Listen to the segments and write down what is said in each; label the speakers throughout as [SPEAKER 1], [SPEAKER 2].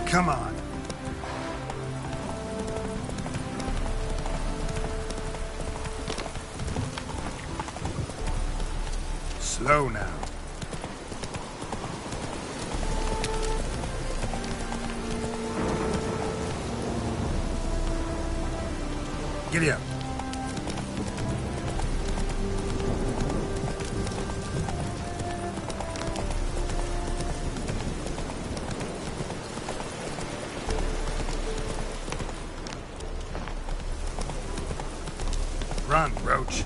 [SPEAKER 1] Come on. Slow now. Giddy up. Run, Roach.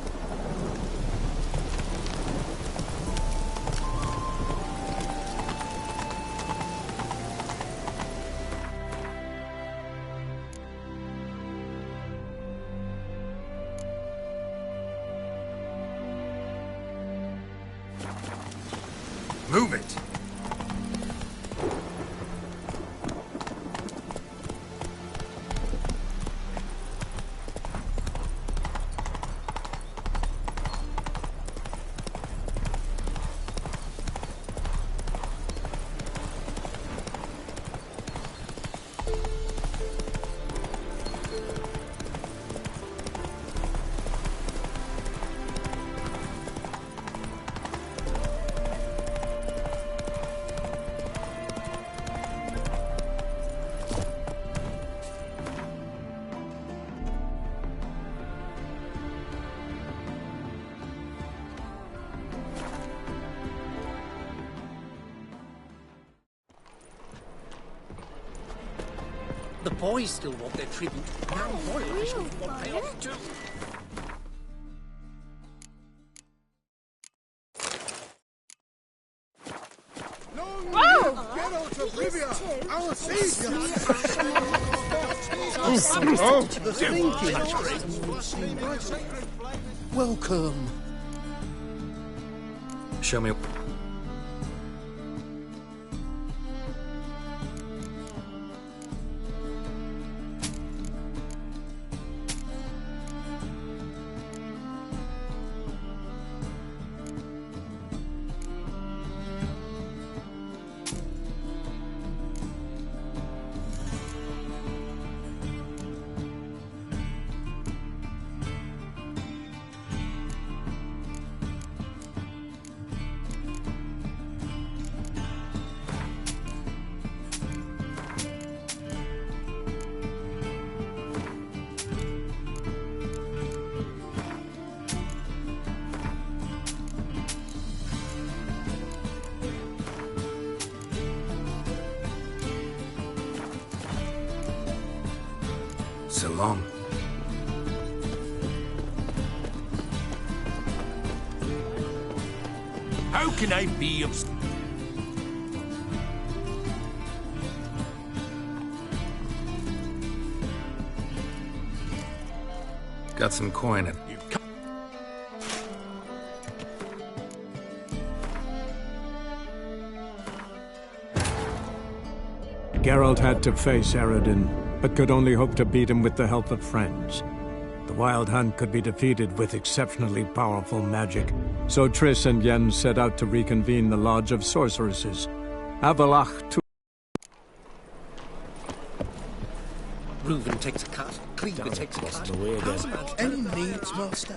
[SPEAKER 1] Move it.
[SPEAKER 2] The boys still want their tribute. Now royal officials want payoff too. Welcome.
[SPEAKER 3] Show me. So long.
[SPEAKER 4] How can I be of...
[SPEAKER 3] Got some coin.
[SPEAKER 5] Geralt had to face Eredin, but could only hope to beat him with the help of friends. The Wild Hunt could be defeated with exceptionally powerful magic, so Triss and Yen set out to reconvene the Lodge of Sorceresses. Avalach to...
[SPEAKER 2] Reuven takes a cut. Cleaver takes a cut.
[SPEAKER 6] Any needs, master?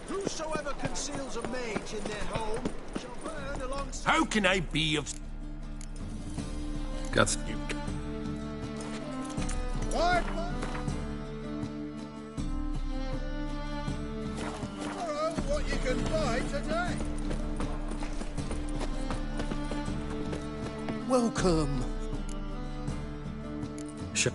[SPEAKER 7] Whosoever conceals a mage in their home shall burn alongside...
[SPEAKER 4] How can I be of...
[SPEAKER 3] Got some...
[SPEAKER 6] What? Borrow what you can buy today.
[SPEAKER 2] Welcome.
[SPEAKER 3] Show.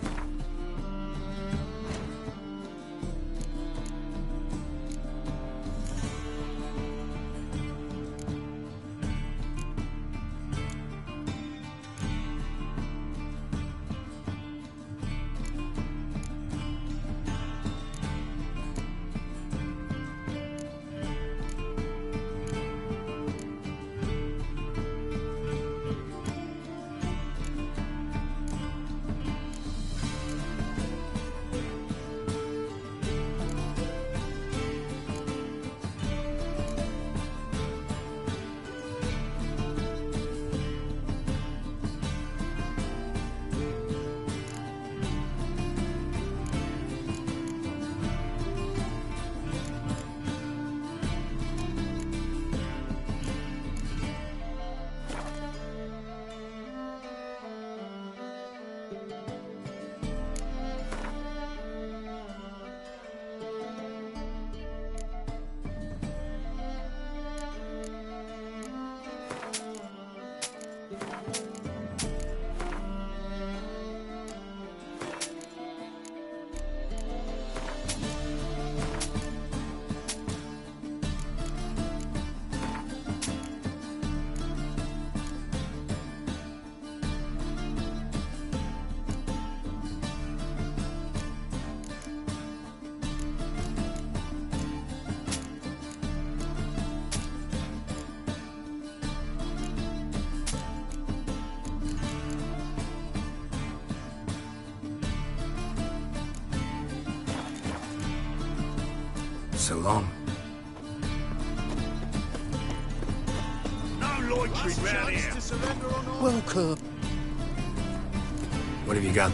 [SPEAKER 3] So long.
[SPEAKER 4] No loitering round here.
[SPEAKER 7] To surrender or not?
[SPEAKER 6] Welcome.
[SPEAKER 3] What have you got?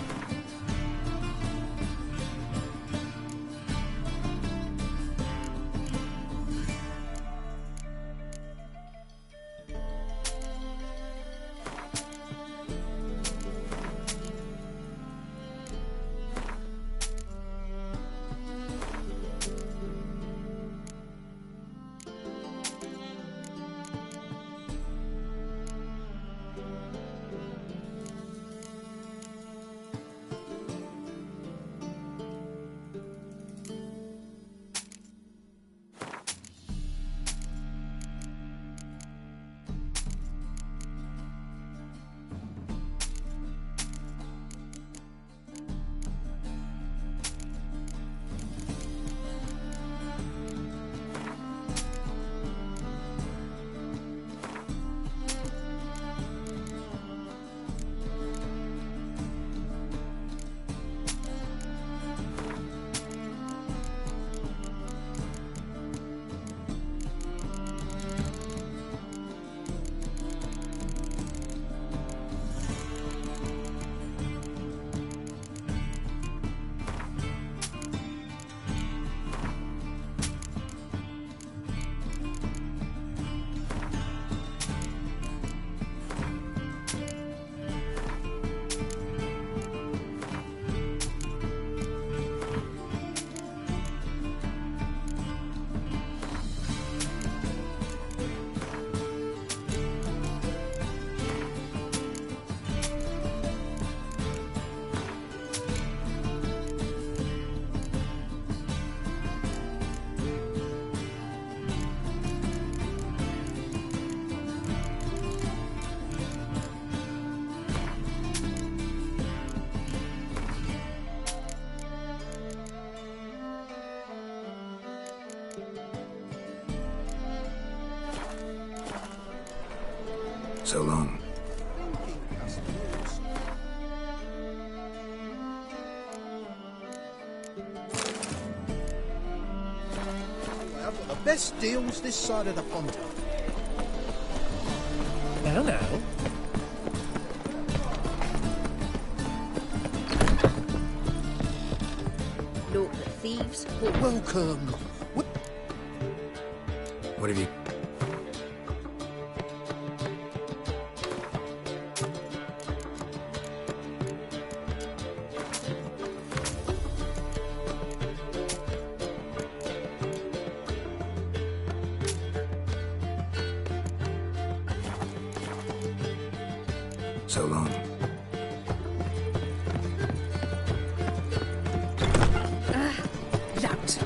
[SPEAKER 3] So long.
[SPEAKER 6] I've got the best deals this side of the pond.
[SPEAKER 2] Now, now.
[SPEAKER 8] Look, the thieves.
[SPEAKER 6] Welcome.
[SPEAKER 3] What have you... So long.
[SPEAKER 8] Lout.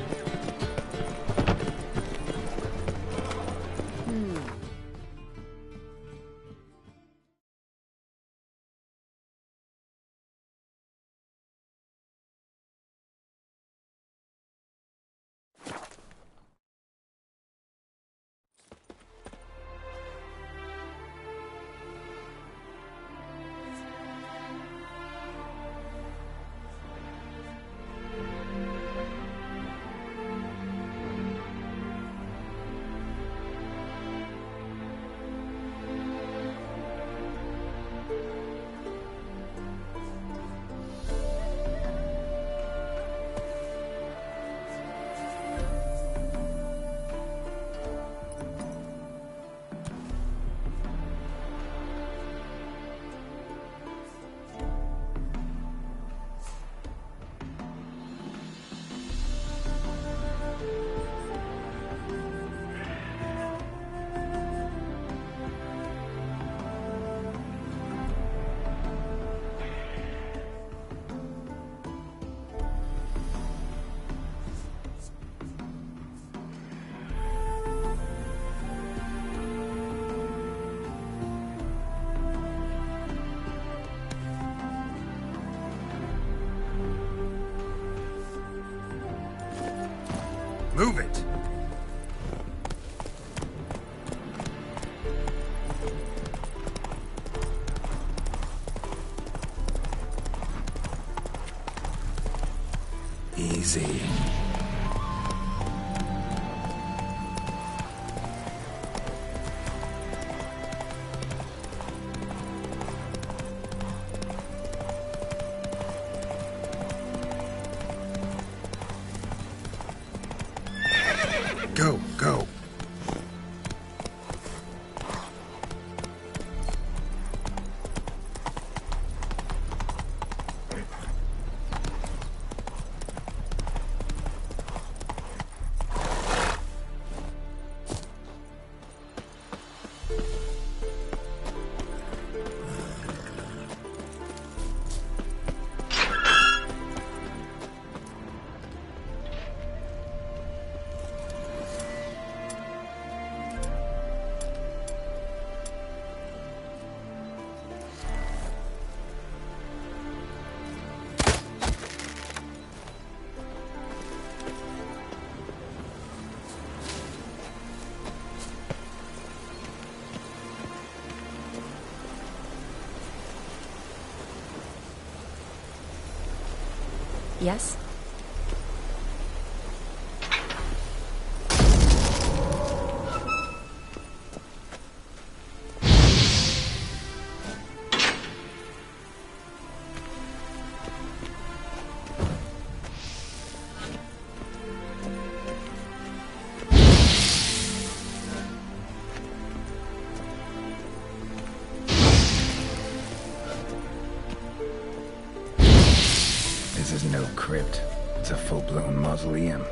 [SPEAKER 1] Move it!
[SPEAKER 3] Easy.
[SPEAKER 9] Yes?
[SPEAKER 3] This is no crypt. It's a full-blown mausoleum.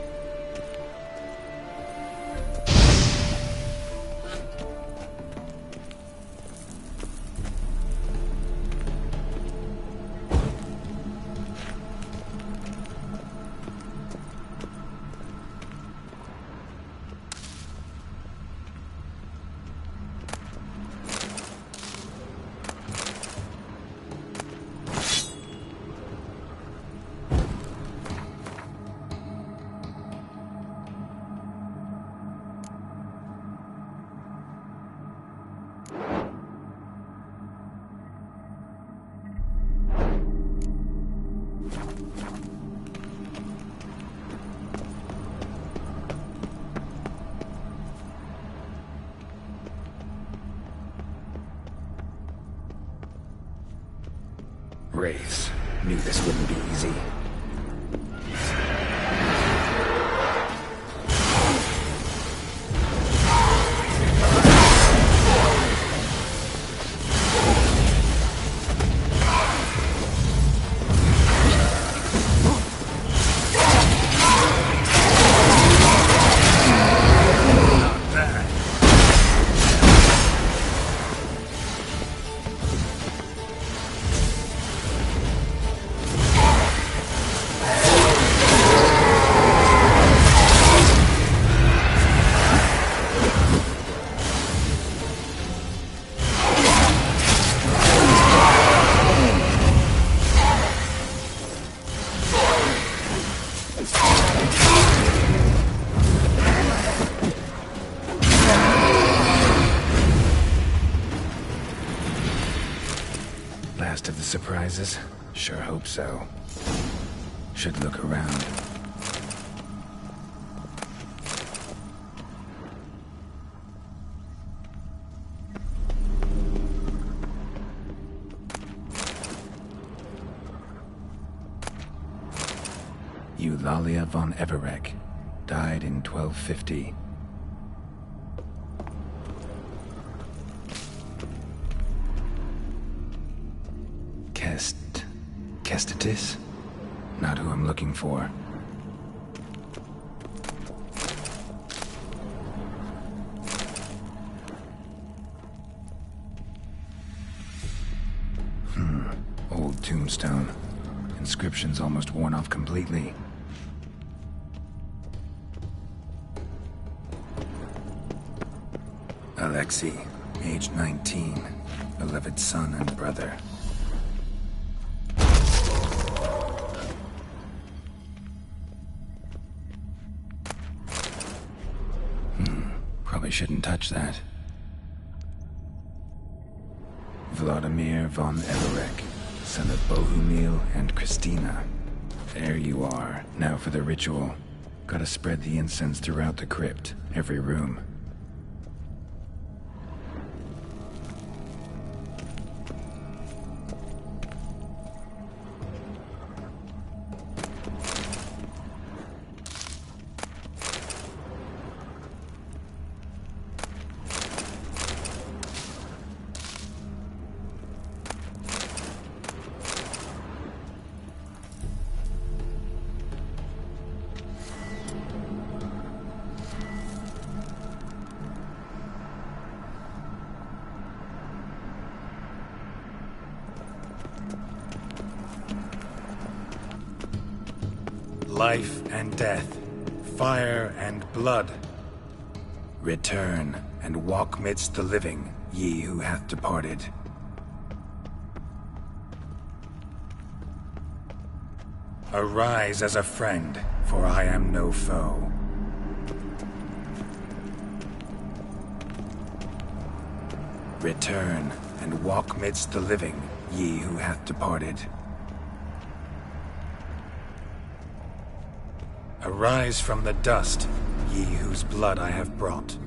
[SPEAKER 3] Wraiths. Knew this wouldn't be easy. Last of the surprises? Sure hope so. Should look around. Eulalia von Everek died in 1250. Kestitis? Not who I'm looking for. Old tombstone. Inscription's almost worn off completely. Alexei, age 19, beloved son and brother. Probably shouldn't touch that. Vladimir von Everek, son of Bohumil and Christina. There you are. Now for the ritual. Gotta spread the incense throughout the crypt, every room.
[SPEAKER 1] Life and death, fire and blood.
[SPEAKER 3] Return and walk midst the living, ye who hath departed.
[SPEAKER 1] Arise as a friend, for I am no foe.
[SPEAKER 3] Return and walk midst the living, ye who hath departed.
[SPEAKER 1] Arise from the dust, ye whose blood I have brought.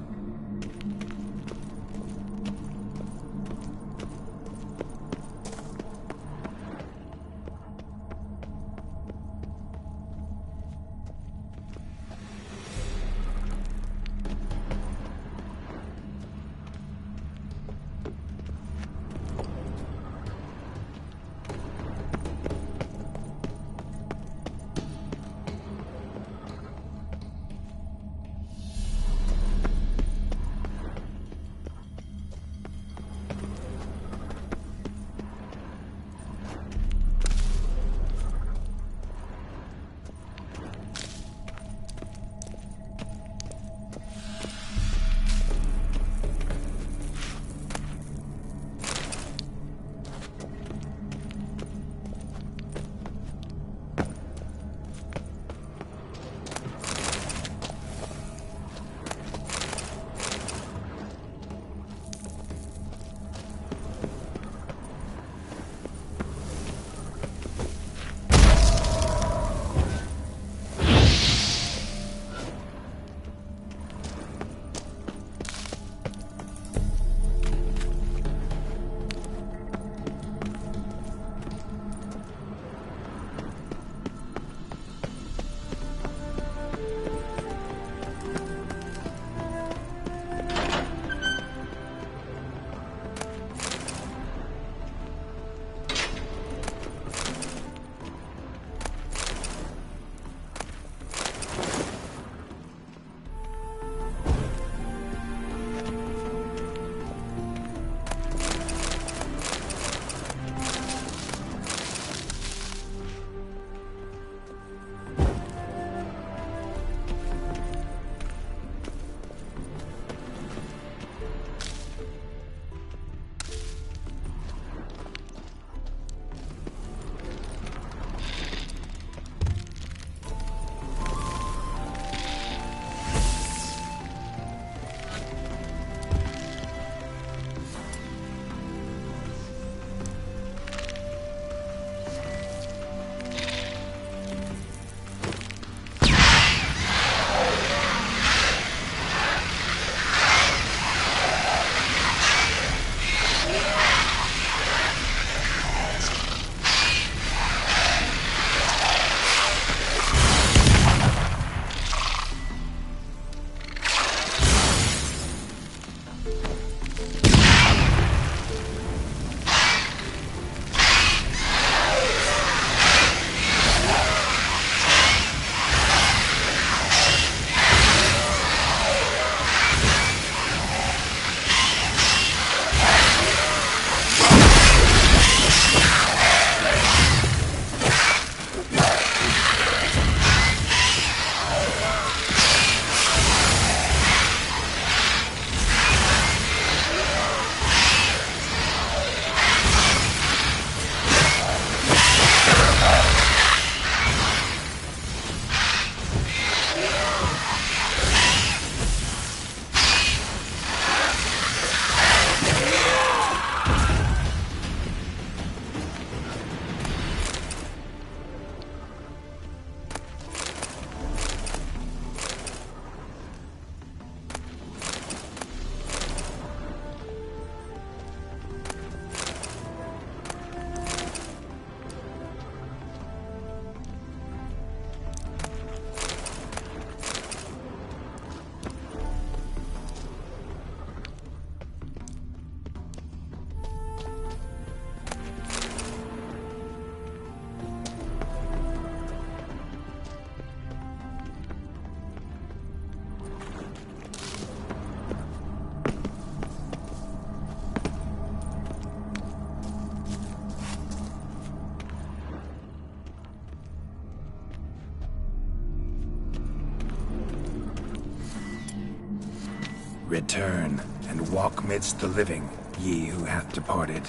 [SPEAKER 3] Return, and walk midst the living, ye who hath departed.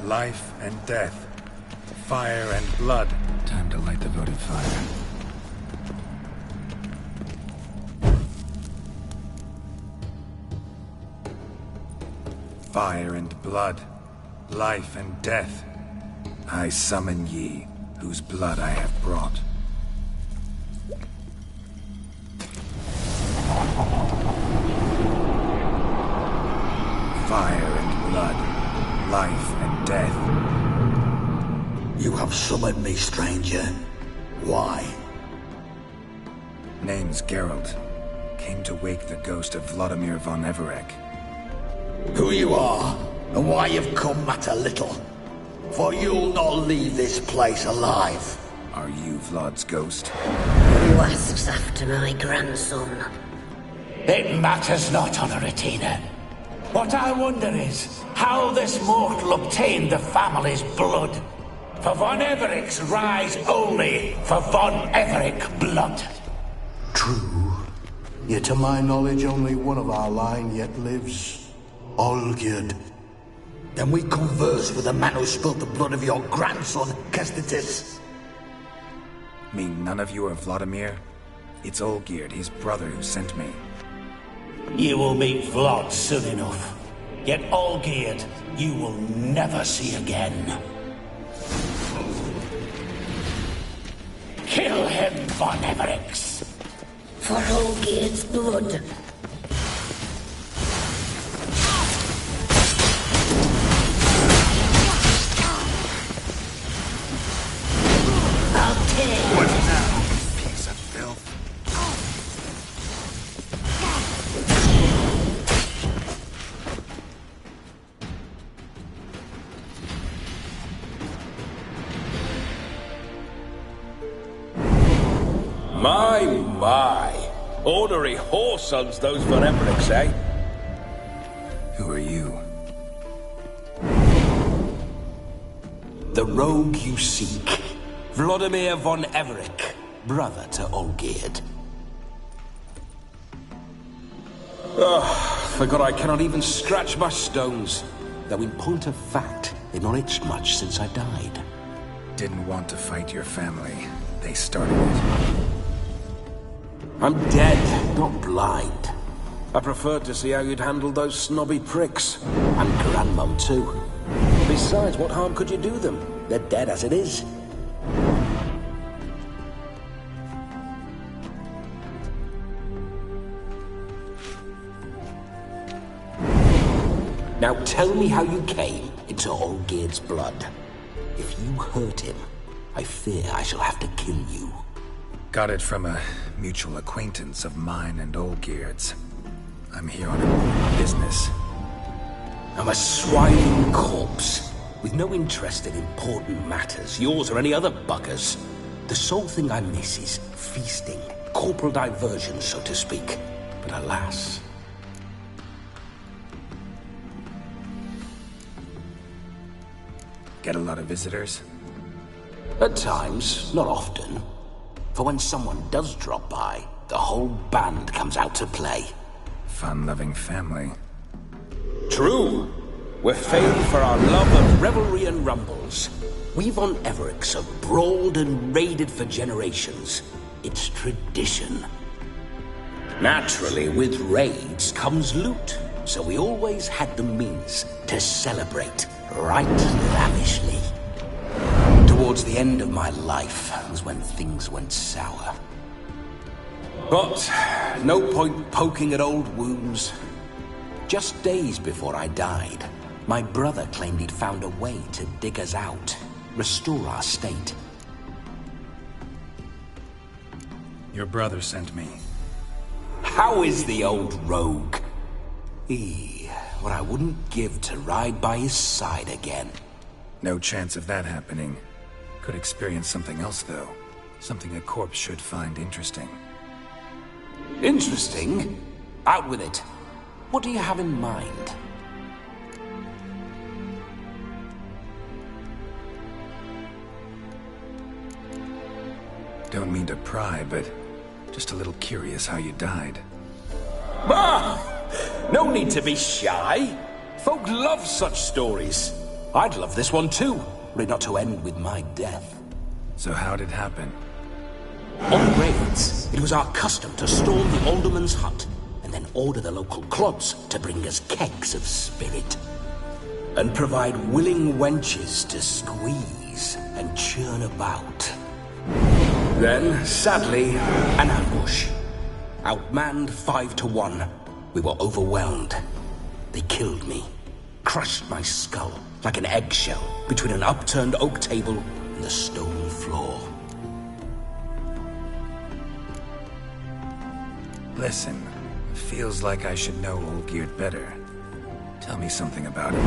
[SPEAKER 1] Life and death, fire and blood.
[SPEAKER 3] Time to light the votive fire.
[SPEAKER 1] Fire and blood, life and death.
[SPEAKER 3] I summon ye. whose blood I have brought. Fire and blood, life and death.
[SPEAKER 9] You have summoned me, stranger. Why?
[SPEAKER 3] Name's Geralt. Came to wake the ghost of Vladimir von Everec.
[SPEAKER 9] Who you are, and why you've come matter little. For you'll not leave this place alive.
[SPEAKER 3] Are you Vlad's ghost?
[SPEAKER 8] Who asks after my grandson?
[SPEAKER 10] It matters not, Honoratina. What I wonder is how this mortal obtained the family's blood. For von Everec's rise only for von Everec blood.
[SPEAKER 7] True. Yet to my knowledge, only one of our line yet lives. Olgierd.
[SPEAKER 9] Then we converse with the man who spilled the blood of your grandson, Kestitis.
[SPEAKER 3] Mean none of you are Vladimir? It's Olgierd, his brother, who sent me.
[SPEAKER 10] You will meet Vlad soon enough. Yet Olgierd, you will never see again. Kill him, von Everec.
[SPEAKER 8] For Olgierd's blood. I'll take
[SPEAKER 3] What now, piece of filth?
[SPEAKER 4] My. Ornery whoresons those von Everecs, eh?
[SPEAKER 3] Who are you?
[SPEAKER 10] The rogue you seek. Vladimir von Everec, brother to Olgierd. Forgot I cannot even scratch my stones. Though in point of fact, they've not itched much since I died.
[SPEAKER 3] Didn't want to fight your family. They started it.
[SPEAKER 10] I'm dead, not blind. I preferred to see how you'd handle those snobby pricks. And Grandmum, too. Besides, what harm could you do them? They're dead as it is. Now tell me how you came into Olgierd's blood. If you hurt him, I fear I shall have to kill you.
[SPEAKER 3] Got it from a mutual acquaintance of mine and Olgierd's. I'm here on a business.
[SPEAKER 10] I'm a swine corpse, with no interest in important matters, yours or any other buggers. The sole thing I miss is feasting, corporal diversion, so to speak. But alas...
[SPEAKER 3] Get a lot of visitors?
[SPEAKER 10] At times, not often. For when someone does drop by, the whole band comes out to play.
[SPEAKER 3] Fun-loving family.
[SPEAKER 10] True. We're famed for our love of revelry and rumbles. We von Everecs have brawled and raided for generations. It's tradition. Naturally, with raids comes loot, so we always had the means to celebrate right lavishly. Towards the end of my life was when things went sour. But no point poking at old wounds. Just days before I died, my brother claimed he'd found a way to dig us out, restore our state.
[SPEAKER 3] Your brother sent me.
[SPEAKER 10] How is the old rogue? What I wouldn't give to ride by his side again.
[SPEAKER 3] No chance of that happening. Could experience something else, though. Something a corpse should find interesting.
[SPEAKER 10] Interesting? Out with it. What do you have in mind?
[SPEAKER 3] Don't mean to pry, but just a little curious how you died.
[SPEAKER 10] Ah! No need to be shy. Folk love such stories. I'd love this one too, were it not to end with my death.
[SPEAKER 3] So how'd it happen?
[SPEAKER 10] On raids, it was our custom to storm the alderman's hut and then order the local clods to bring us kegs of spirit. And provide willing wenches to squeeze rise and churn about. Then, sadly, an ambush. Outmanned 5 to 1, we were overwhelmed. They killed me, crushed my skull like an eggshell between an upturned oak table and the stone floor.
[SPEAKER 3] Listen, it feels like I should know Olgierd better. Tell me something about him.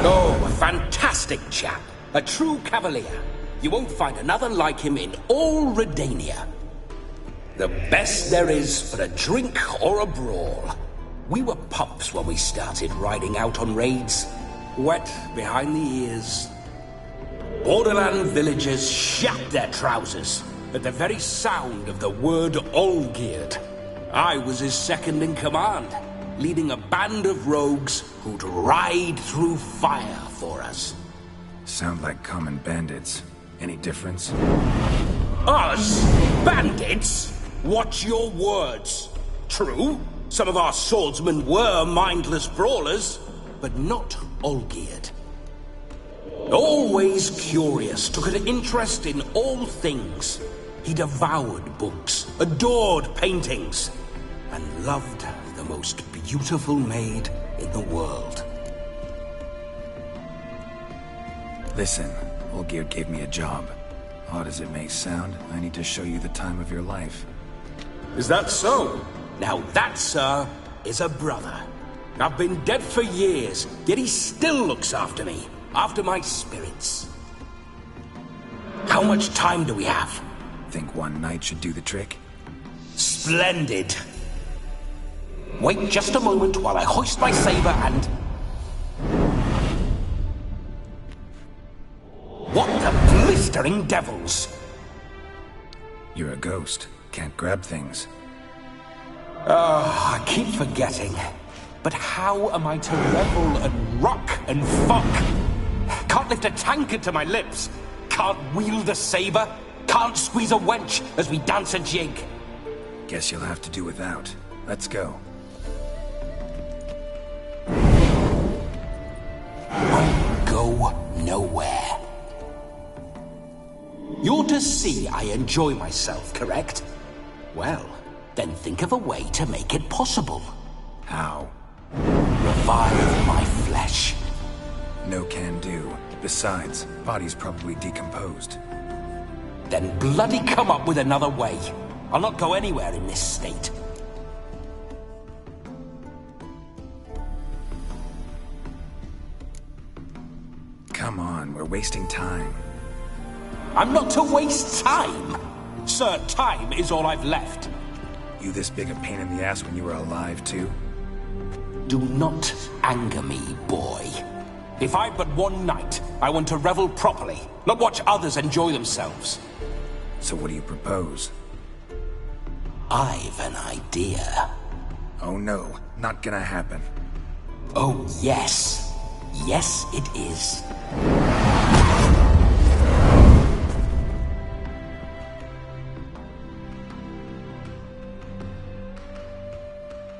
[SPEAKER 10] Oh, a fantastic chap. A true cavalier. You won't find another like him in all Redania. The best there is for a drink or a brawl. We were pups when we started riding out on raids. Wet behind the ears. Borderland villagers shat their trousers at the very sound of the word Olgierd. I was his second in command, leading a band of rogues who'd ride through fire for us.
[SPEAKER 3] Sound like common bandits. Any difference?
[SPEAKER 10] Us? Bandits? Watch your words. True, some of our swordsmen were mindless brawlers, but not Olgierd. Always curious, took an interest in all things. He devoured books, adored paintings, and loved the most beautiful maid in the world.
[SPEAKER 3] Listen, Olgierd gave me a job. Odd as it may sound, I need to show you the time of your life.
[SPEAKER 10] Is that so? Now that, sir, is a brother. I've been dead for years, yet he still looks after me, after my spirits. How much time do we have?
[SPEAKER 3] Think one night should do the trick?
[SPEAKER 10] Splendid. Wait just a moment while I hoist my saber and... What the blistering devils?
[SPEAKER 3] You're a ghost. Can't grab things.
[SPEAKER 10] I keep forgetting. But how am I to revel and rock and fuck? Can't lift a tankard to my lips. Can't wield a saber. Can't squeeze a wench as we dance a jig.
[SPEAKER 3] Guess you'll have to do without. Let's go.
[SPEAKER 10] I'll go nowhere. You're to see I enjoy myself, correct? Well, then think of a way to make it possible.
[SPEAKER 3] How?
[SPEAKER 10] Revive my flesh.
[SPEAKER 3] No can do. Besides, body's probably decomposed.
[SPEAKER 10] Then bloody come up with another way. I'll not go anywhere in this state.
[SPEAKER 3] Come on, we're wasting time.
[SPEAKER 10] I'm not to waste time. Sir, time is all I've left.
[SPEAKER 3] You this big a pain in the ass when you were alive, too?
[SPEAKER 10] Do not anger me, boy. If I've but one night, I want to revel properly, not watch others enjoy themselves.
[SPEAKER 3] So what do you propose?
[SPEAKER 10] I've an idea.
[SPEAKER 3] Oh no, not gonna happen.
[SPEAKER 10] Oh yes. Yes, it is.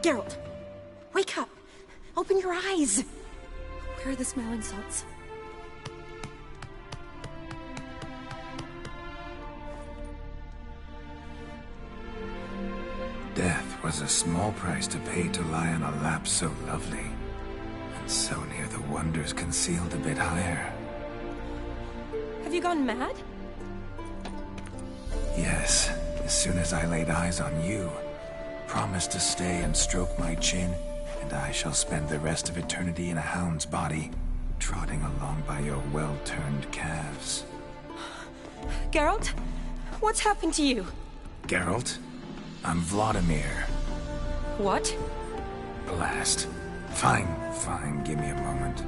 [SPEAKER 11] Geralt, wake up. Open your eyes. Where are the smelling salts?
[SPEAKER 3] Death was a small price to pay to lie on a lap so lovely, and so near the wonders concealed a bit higher.
[SPEAKER 11] Have you gone mad?
[SPEAKER 3] Yes, as soon as I laid eyes on you, promised to stay and stroke my chin, and I shall spend the rest of eternity in a hound's body, trotting along by your well-turned calves.
[SPEAKER 11] Geralt, what's happened to you?
[SPEAKER 3] Geralt? I'm Vladimir.
[SPEAKER 11] What?
[SPEAKER 3] Blast. Fine, give me a moment.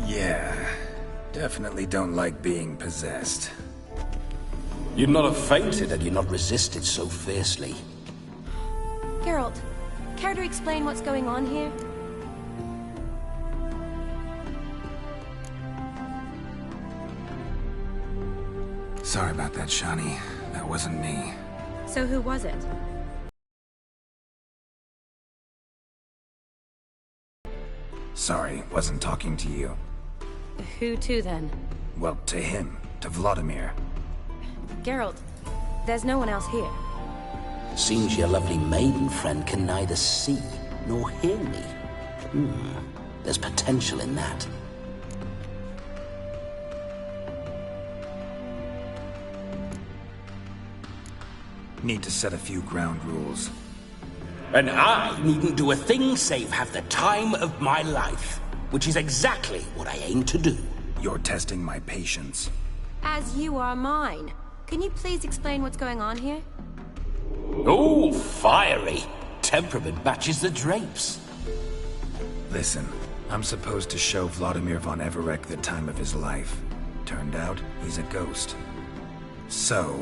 [SPEAKER 3] Yeah, definitely don't like being possessed.
[SPEAKER 10] You'd not have fainted had you not resisted so fiercely.
[SPEAKER 11] Geralt, care to explain what's going on here?
[SPEAKER 3] Sorry about that, Shani. That wasn't me.
[SPEAKER 11] So who was it?
[SPEAKER 3] Sorry, wasn't talking to you.
[SPEAKER 11] Who to, then?
[SPEAKER 3] Well, to him. To Vladimir.
[SPEAKER 11] Geralt, there's no one else here.
[SPEAKER 10] Seems your lovely maiden friend can neither see nor hear me. There's potential in that.
[SPEAKER 3] Need to set a few ground rules.
[SPEAKER 10] And I needn't do a thing save have the time of my life, which is exactly what I aim to do.
[SPEAKER 3] You're testing my patience.
[SPEAKER 11] As you are mine. Can you please explain what's going on here?
[SPEAKER 10] Oh, fiery. Temperament matches the drapes.
[SPEAKER 3] Listen, I'm supposed to show Vladimir von Everec the time of his life. Turned out, he's a ghost. So,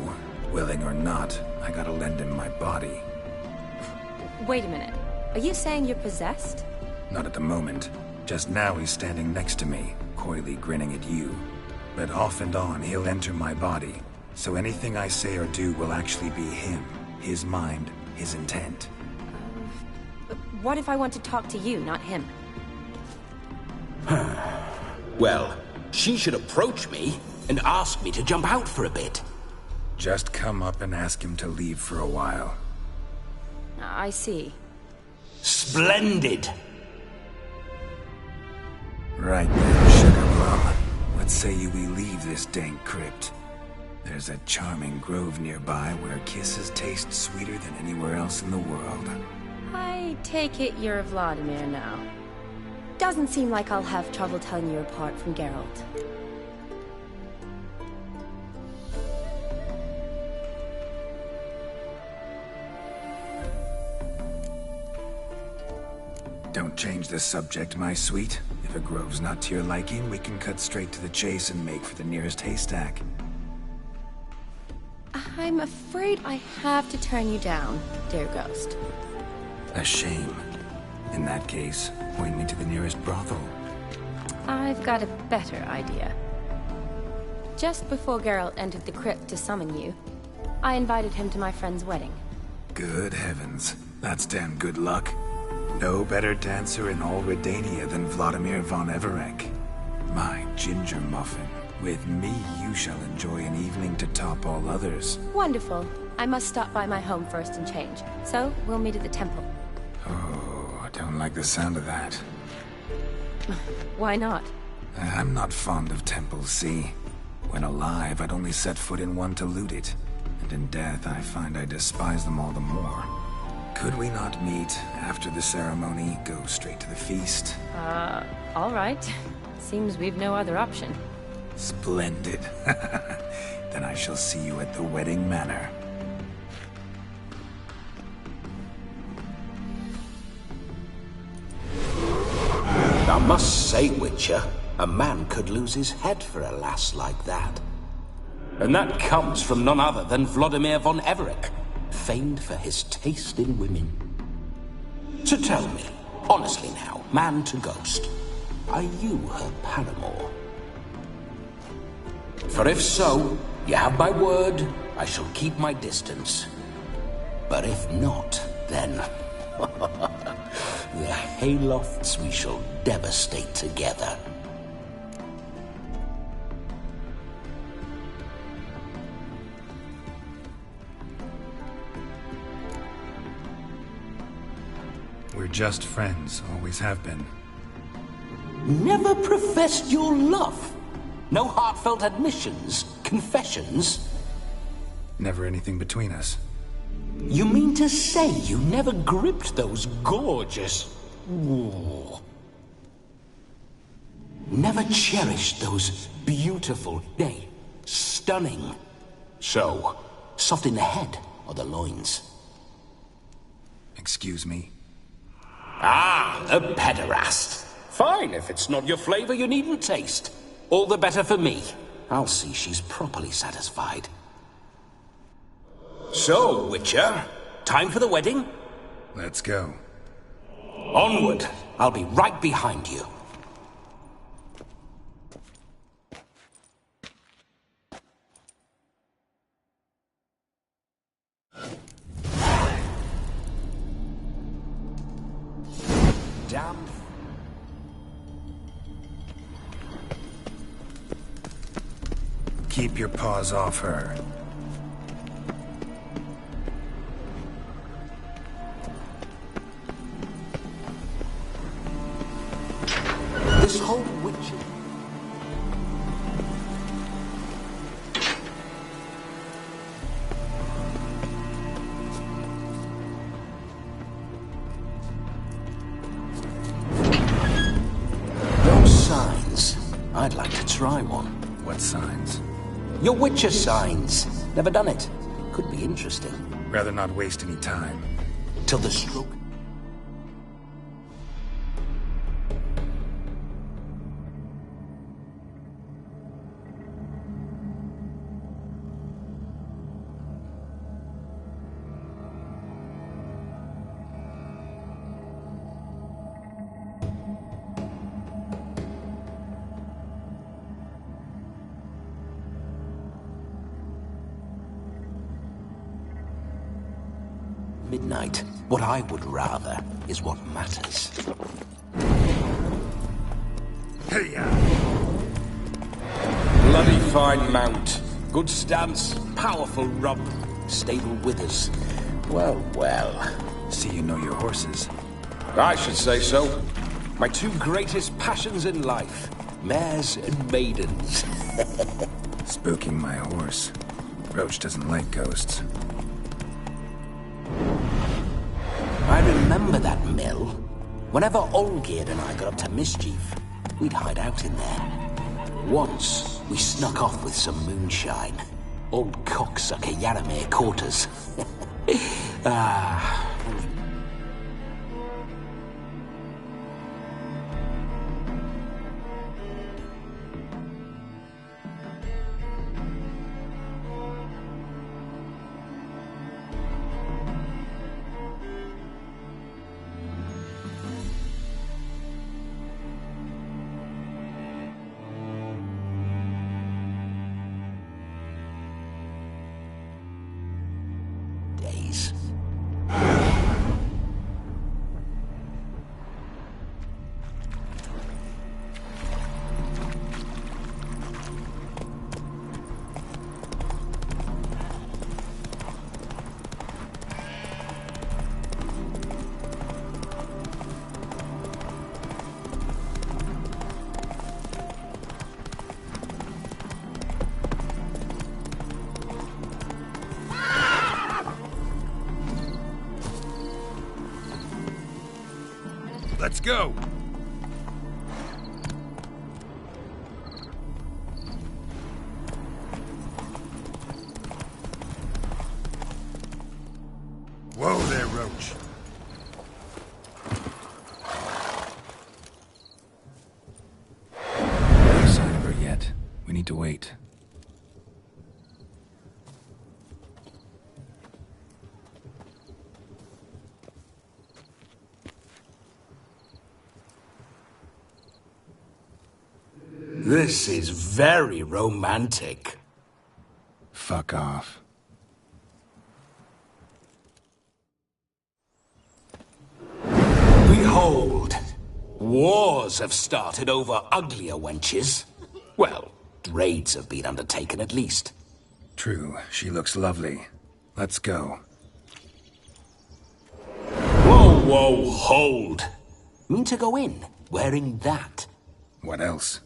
[SPEAKER 3] willing or not, I gotta lend him my body.
[SPEAKER 11] Wait a minute. Are you saying you're possessed?
[SPEAKER 3] Not at the moment. Just now he's standing next to me, coyly grinning at you. But off and on, he'll enter my body. So anything I say or do will actually be him. His mind, his intent.
[SPEAKER 11] What if I want to talk to you, not him?
[SPEAKER 10] Well, she should approach me and ask me to jump out for a bit.
[SPEAKER 3] Just come up and ask him to leave for a while.
[SPEAKER 11] I see.
[SPEAKER 10] Splendid!
[SPEAKER 3] Right then, Sugar Plum. What say you we leave this dank crypt? There's a charming grove nearby where kisses taste sweeter than anywhere else in the world.
[SPEAKER 11] I take it you're Vladimir now. Doesn't seem like I'll have trouble telling you apart from Geralt.
[SPEAKER 3] Don't change the subject, my sweet. If a grove's not to your liking, we can cut straight to the chase and make for the nearest haystack.
[SPEAKER 11] I'm afraid I have to turn you down, dear ghost.
[SPEAKER 3] A shame. In that case, point me to the nearest brothel.
[SPEAKER 11] I've got a better idea. Just before Geralt entered the crypt to summon you, I invited him to my friend's wedding.
[SPEAKER 3] Good heavens. That's damn good luck. No better dancer in all Redania than Vladimir von Everec. My ginger muffin. With me, you shall enjoy an evening to top all others.
[SPEAKER 11] Wonderful. I must stop by my home first and change. So, we'll meet at the temple.
[SPEAKER 3] Oh, I don't like the sound of that.
[SPEAKER 11] Why not?
[SPEAKER 3] I'm not fond of temples, see? When alive, I'd only set foot in one to loot it. And in death, I find I despise them all the more. Could we not meet after the ceremony, go straight to the feast?
[SPEAKER 11] All right. Seems we've no other option.
[SPEAKER 3] Splendid. Then I shall see you at the wedding manor.
[SPEAKER 10] I must say, Witcher, a man could lose his head for a lass like that. And that comes from none other than Vladimir von Everec, famed for his taste in women. So tell me, honestly now, man to ghost, are you her paramour? For if so, you have my word, I shall keep my distance. But if not, then the haylofts we shall devastate together.
[SPEAKER 3] We're just friends, always have been.
[SPEAKER 10] Never professed your love? No heartfelt admissions, confessions?
[SPEAKER 3] Never anything between us.
[SPEAKER 10] You mean to say you never gripped those gorgeous... Ooh. Never cherished those beautiful, nay, stunning... So, soft in the head or the loins?
[SPEAKER 3] Excuse me?
[SPEAKER 10] Ah, a pederast. Fine, if it's not your flavor, you needn't taste. All the better for me. I'll see she's properly satisfied. So, Witcher, time for the wedding?
[SPEAKER 3] Let's go.
[SPEAKER 10] Onward. I'll be right behind you. Damn.
[SPEAKER 1] Keep your paws off her.
[SPEAKER 10] This whole Witcher... Those signs. I'd like to try one.
[SPEAKER 3] What signs?
[SPEAKER 10] Your Witcher signs. Never done it. Could be interesting.
[SPEAKER 1] Rather not waste any time.
[SPEAKER 10] Till the stroke... midnight. What I would rather is what matters.
[SPEAKER 1] Hey-ya!
[SPEAKER 10] Bloody fine mount. Good stance, powerful rump, stable withers. Well, well.
[SPEAKER 3] See you know your horses.
[SPEAKER 10] I should say so. My two greatest passions in life. Mares and maidens.
[SPEAKER 3] Spooking my horse. Roach doesn't like ghosts.
[SPEAKER 10] I remember that mill. Whenever Olgierd and I got up to mischief, we'd hide out in there. Once, we snuck off with some moonshine. Old cocksucker Yaramir caught us. Days.
[SPEAKER 1] Let's go! Whoa there, Roach.
[SPEAKER 3] No sign of her yet. We need to wait.
[SPEAKER 10] This is very romantic.
[SPEAKER 3] Fuck off.
[SPEAKER 10] Behold, wars have started over uglier wenches. Well, raids have been undertaken at least.
[SPEAKER 3] True, she looks lovely. Let's go.
[SPEAKER 10] Whoa, whoa, hold. Mean to go in, wearing that?
[SPEAKER 3] What else?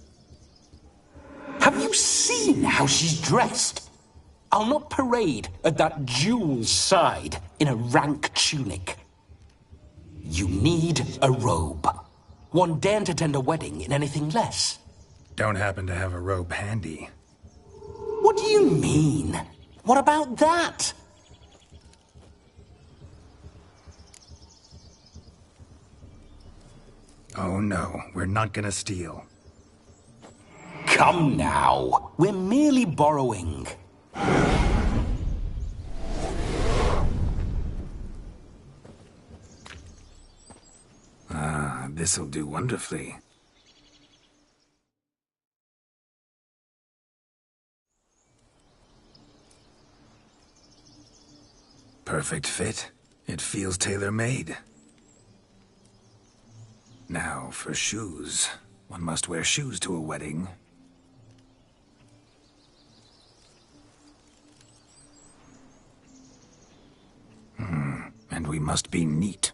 [SPEAKER 10] Have you seen how she's dressed? I'll not parade at that jewel's side in a rank tunic. You need a robe. One daren't attend a wedding in anything less.
[SPEAKER 1] Don't happen to have a robe handy.
[SPEAKER 10] What do you mean? What about that?
[SPEAKER 1] Oh no, we're not gonna steal.
[SPEAKER 10] Come now. We're merely borrowing.
[SPEAKER 3] Ah, this'll do wonderfully. Perfect fit. It feels tailor-made. Now, for shoes. One must wear shoes to a wedding. we must be neat.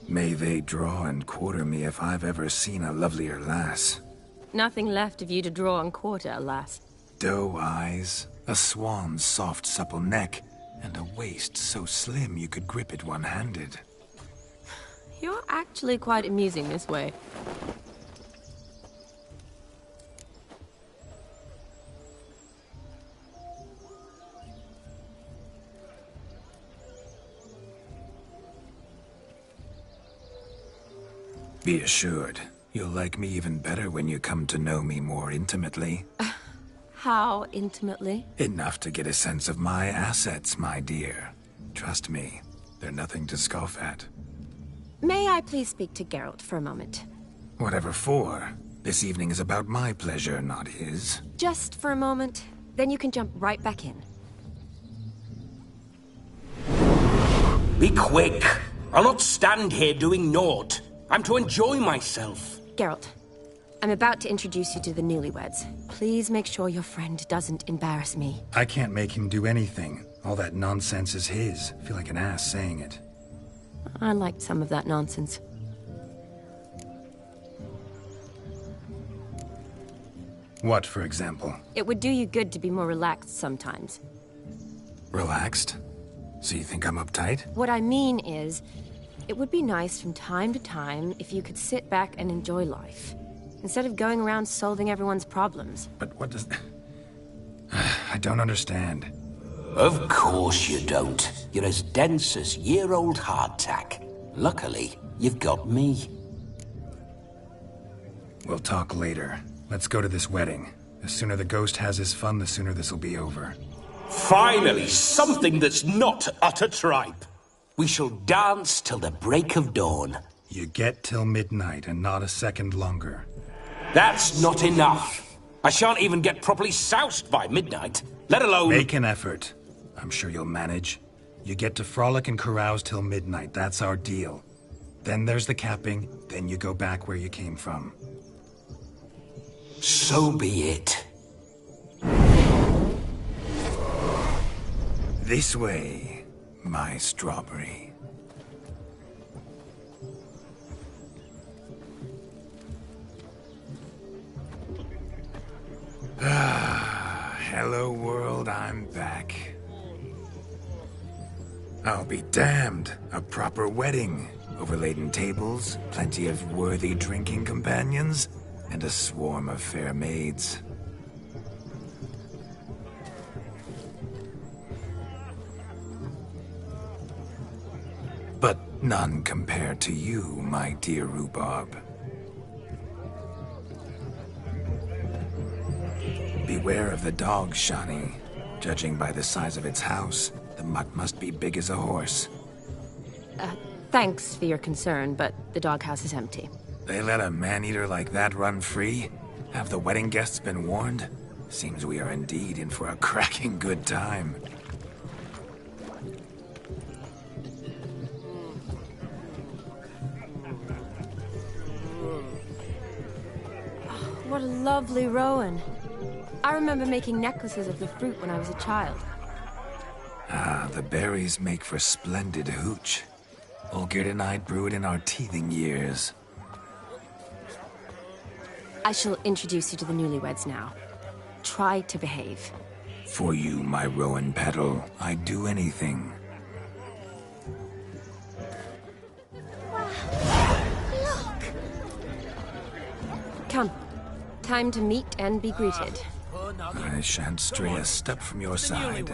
[SPEAKER 3] May they draw and quarter me if I've ever seen a lovelier lass.
[SPEAKER 11] Nothing left of you to draw and quarter, alas.
[SPEAKER 3] Doe eyes, a swan's soft supple neck, and a waist so slim you could grip it one-handed.
[SPEAKER 11] You're actually quite amusing this way.
[SPEAKER 3] Be assured, you'll like me even better when you come to know me more intimately.
[SPEAKER 11] How intimately?
[SPEAKER 3] Enough to get a sense of my assets, my dear. Trust me, they're nothing to scoff at.
[SPEAKER 11] May I please speak to Geralt for a moment?
[SPEAKER 3] Whatever for. This evening is about my pleasure, not his.
[SPEAKER 11] Just for a moment, then you can jump right back in.
[SPEAKER 10] Be quick! I'll not stand here doing naught. I'm to enjoy myself.
[SPEAKER 11] Geralt, I'm about to introduce you to the newlyweds. Please make sure your friend doesn't embarrass me.
[SPEAKER 1] I can't make him do anything. All that nonsense is his. I feel like an ass saying it.
[SPEAKER 11] I liked some of that nonsense.
[SPEAKER 1] What, for example?
[SPEAKER 11] It would do you good to be more relaxed sometimes.
[SPEAKER 3] Relaxed? So you think I'm uptight?
[SPEAKER 11] What I mean is, it would be nice from time to time if you could sit back and enjoy life, instead of going around solving everyone's problems.
[SPEAKER 1] But what does... I don't understand.
[SPEAKER 10] Of course you don't. You're as dense as year-old hardtack. Luckily, you've got me.
[SPEAKER 1] We'll talk later. Let's go to this wedding. The sooner the ghost has his fun, the sooner this'll be over.
[SPEAKER 10] Finally, something that's not utter tripe. We shall dance till the break of dawn.
[SPEAKER 1] You get till midnight and not a second longer.
[SPEAKER 10] That's not enough. I shan't even get properly soused by midnight, let alone...
[SPEAKER 1] Make an effort. I'm sure you'll manage. You get to frolic and carouse till midnight. That's our deal. Then there's the capping, then you go back where you came from.
[SPEAKER 10] So be it.
[SPEAKER 3] This way, my strawberry. Hello world, I'm back. I'll be damned. A proper wedding. Overladen tables, plenty of worthy drinking companions, and a swarm of fair maids. But none compared to you, my dear rhubarb. Beware of the dog, Shani. Judging by the size of its house, the mutt must be big as a horse.
[SPEAKER 11] Thanks for your concern, but the doghouse is empty.
[SPEAKER 3] They let a man-eater like that run free? Have the wedding guests been warned? Seems we are indeed in for a cracking good time.
[SPEAKER 11] What a lovely rowan. I remember making necklaces of the fruit when I was a child.
[SPEAKER 3] Ah, the berries make for splendid hooch. Olgerd and I brewed in our teething years.
[SPEAKER 11] I shall introduce you to the newlyweds now. Try to behave.
[SPEAKER 3] For you, my rowan petal, I'd do anything.
[SPEAKER 8] Look!
[SPEAKER 11] Come. Time to meet and be greeted.
[SPEAKER 3] I shan't stray a step from your side.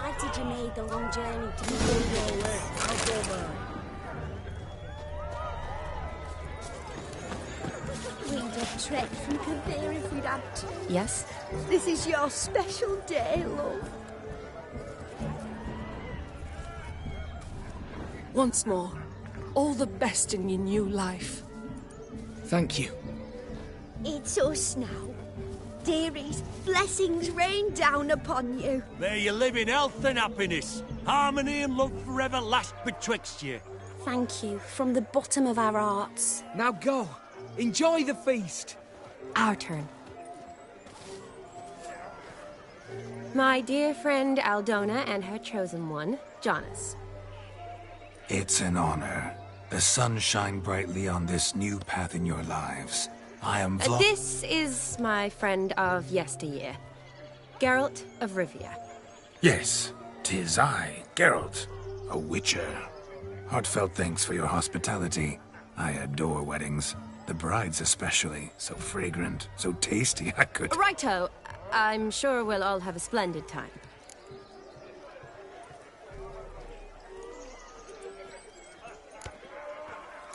[SPEAKER 12] delighted you made the long journey to be here.
[SPEAKER 2] I'll go now.
[SPEAKER 12] We'd have trekked from Kildare if we'd had to.
[SPEAKER 11] Yes?
[SPEAKER 12] This is your special day, love.
[SPEAKER 13] Once more, all the best in your new life.
[SPEAKER 2] Thank you.
[SPEAKER 12] It's us now. Dearies, blessings rain down upon you.
[SPEAKER 14] May you live in health and happiness. Harmony and love forever last betwixt you.
[SPEAKER 12] Thank you from the bottom of our hearts.
[SPEAKER 2] Now go. Enjoy the feast.
[SPEAKER 11] Our turn. My dear friend Aldona and her chosen one, Jonas.
[SPEAKER 1] It's an honor. The sun shine brightly on this new path in your lives. I am
[SPEAKER 11] This is my friend of yesteryear, Geralt of Rivia.
[SPEAKER 1] Yes, 'tis I, Geralt, a Witcher. Heartfelt thanks for your hospitality. I adore weddings. The brides especially. So fragrant, so tasty, I could...
[SPEAKER 11] Righto. I'm sure we'll all have a splendid time.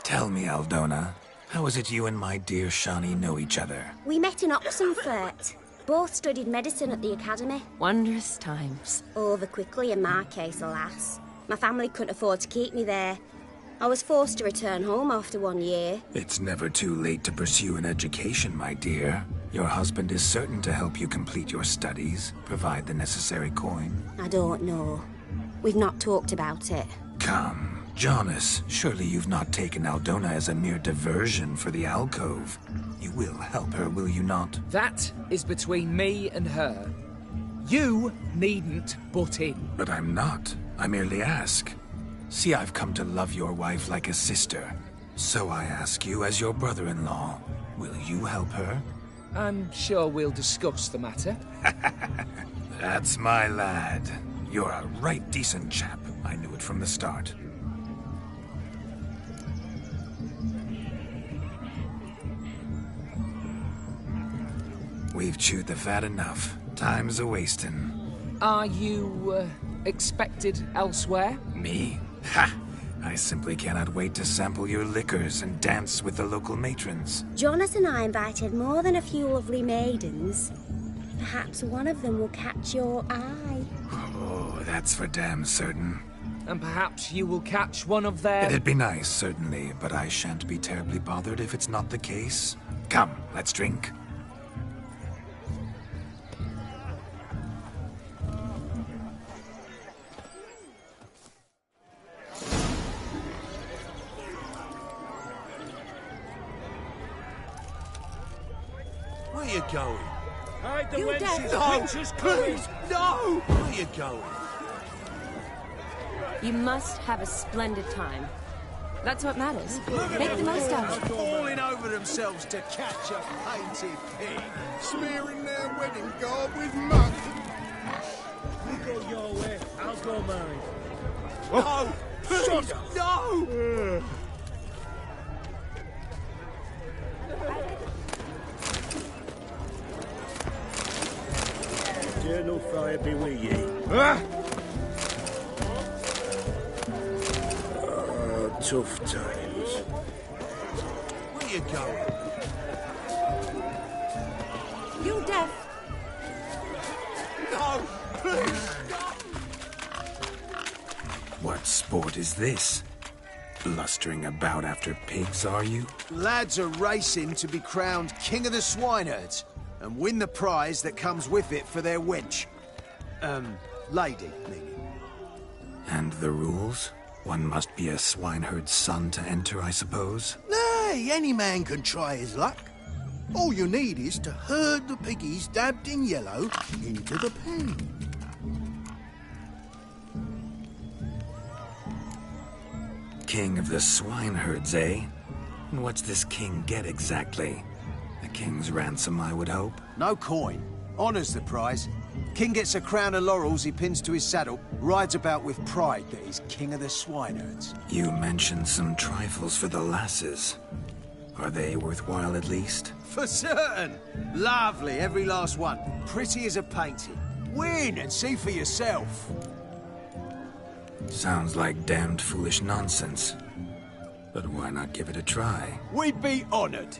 [SPEAKER 1] Tell me, Aldona, how is it you and my dear Shani know each other?
[SPEAKER 12] We met in Oxenfurt. Both studied medicine at the academy.
[SPEAKER 11] Wondrous times.
[SPEAKER 12] Over quickly in my case, alas. My family couldn't afford to keep me there. I was forced to return home after 1 year.
[SPEAKER 1] It's never too late to pursue an education, my dear. Your husband is certain to help you complete your studies, provide the necessary coin.
[SPEAKER 12] I don't know. We've not talked about it.
[SPEAKER 1] Come, Jonas, surely you've not taken Aldona as a mere diversion for the alcove. You will help her, will you not?
[SPEAKER 2] That is between me and her. You needn't butt in.
[SPEAKER 1] But I'm not. I merely ask. See, I've come to love your wife like a sister. So I ask you as your brother-in-law, will you help her?
[SPEAKER 2] I'm sure we'll discuss the matter.
[SPEAKER 1] That's my lad. You're a right decent chap. I knew it from the start. We've chewed the fat enough. Time's a-wasting.
[SPEAKER 2] Are you, expected elsewhere?
[SPEAKER 1] Me? Ha! I simply cannot wait to sample your liquors and dance with the local matrons.
[SPEAKER 12] Jonas and I invited more than a few lovely maidens. Perhaps one of them will catch your eye.
[SPEAKER 1] Oh, that's for damn certain.
[SPEAKER 2] And perhaps you will catch one of their...
[SPEAKER 1] It'd be nice, certainly, but I shan't be terribly bothered if it's not the case. Come, let's drink.
[SPEAKER 14] Where you going?
[SPEAKER 2] Hide the
[SPEAKER 12] You
[SPEAKER 2] wenches!
[SPEAKER 12] don't.
[SPEAKER 14] Witcher's coming!
[SPEAKER 2] No!
[SPEAKER 14] Where you going?
[SPEAKER 11] You must have a splendid time. That's what matters. Make the most of it.
[SPEAKER 6] Falling over themselves to catch a painted pig, smearing their wedding garb with muck.
[SPEAKER 14] You go your way, I'll go mine.
[SPEAKER 6] No! Please, no!
[SPEAKER 14] Eternal fire be with ye. Tough times. Where you going?
[SPEAKER 12] You deaf?
[SPEAKER 6] No! Please,
[SPEAKER 1] What sport is this? Blustering about after pigs, are you?
[SPEAKER 6] Lads are racing to be crowned King of the Swineherds and win the prize that comes with it for their wench. Lady, meaning.
[SPEAKER 1] And the rules? One must be a swineherd's son to enter, I suppose?
[SPEAKER 6] Nay, any man can try his luck. All you need is to herd the piggies dabbed in yellow into the pen.
[SPEAKER 1] King of the swineherds, eh? And what's this king get exactly? A king's ransom, I would hope.
[SPEAKER 6] No coin. Honours the prize. King gets a crown of laurels he pins to his saddle, rides about with pride that he's king of the swineherds.
[SPEAKER 1] You mentioned some trifles for the lasses. Are they worthwhile at least?
[SPEAKER 6] For certain. Lovely, every last one. Pretty as a painting. Win and see for yourself.
[SPEAKER 1] Sounds like damned foolish nonsense. But why not give it a try?
[SPEAKER 6] We'd be honored.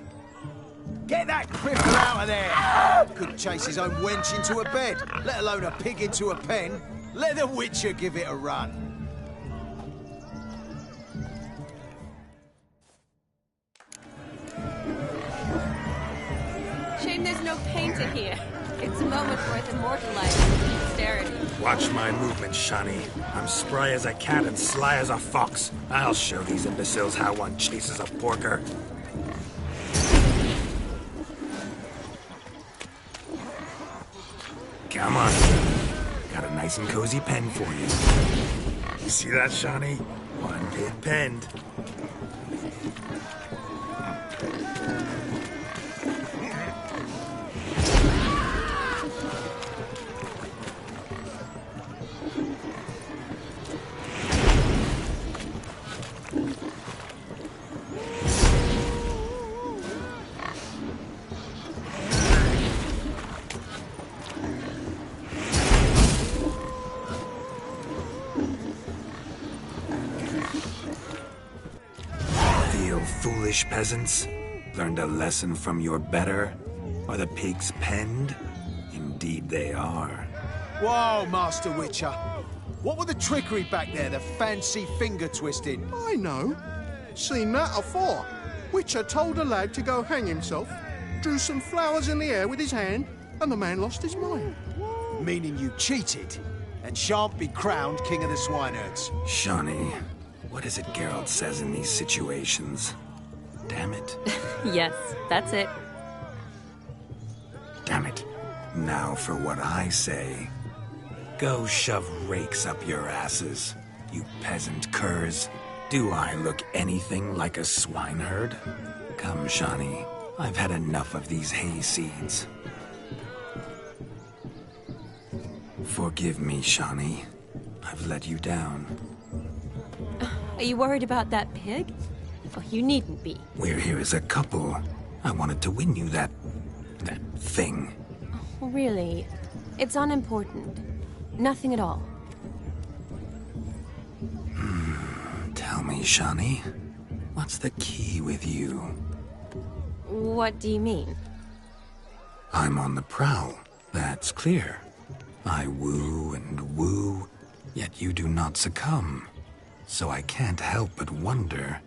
[SPEAKER 6] Get that cripple out of there! Couldn't chase his own wench into a bed, let alone a pig into a pen. Let the Witcher give it a run.
[SPEAKER 11] Shame there's no painter here. It's a moment worth immortalizing with posterity.
[SPEAKER 1] Watch my movements, Shani. I'm spry as a cat and sly as a fox. I'll show these imbeciles how one chases a porker. Come on. Got a nice and cozy pen for you. You see that, Shani? One bit penned. Foolish peasants, learned a lesson from your better? Are the pigs penned? Indeed they are.
[SPEAKER 6] Whoa, Master Witcher. What were the trickery back there, the fancy finger twisting?
[SPEAKER 7] I know. Seen that afore. Witcher told a lad to go hang himself, drew some flowers in the air with his hand, and the man lost his mind.
[SPEAKER 6] Meaning you cheated, and shan't be crowned King of the Swineherds.
[SPEAKER 1] Shani, what is it Geralt says in these situations? Damn it.
[SPEAKER 11] Yes, that's it.
[SPEAKER 1] Damn it. Now for what I say. Go shove rakes up your asses, you peasant curs. Do I look anything like a swineherd? Come, Shani. I've had enough of these hayseeds. Forgive me, Shani. I've let you down.
[SPEAKER 11] Are you worried about that pig? Oh, you needn't be.
[SPEAKER 1] We're here as a couple. I wanted to win you that thing.
[SPEAKER 11] Oh, really? It's unimportant. Nothing at all.
[SPEAKER 1] Tell me, Shani. What's the key with you?
[SPEAKER 11] What do you mean?
[SPEAKER 1] I'm on the prowl. That's clear. I woo and woo, yet you do not succumb. So I can't help but wonder,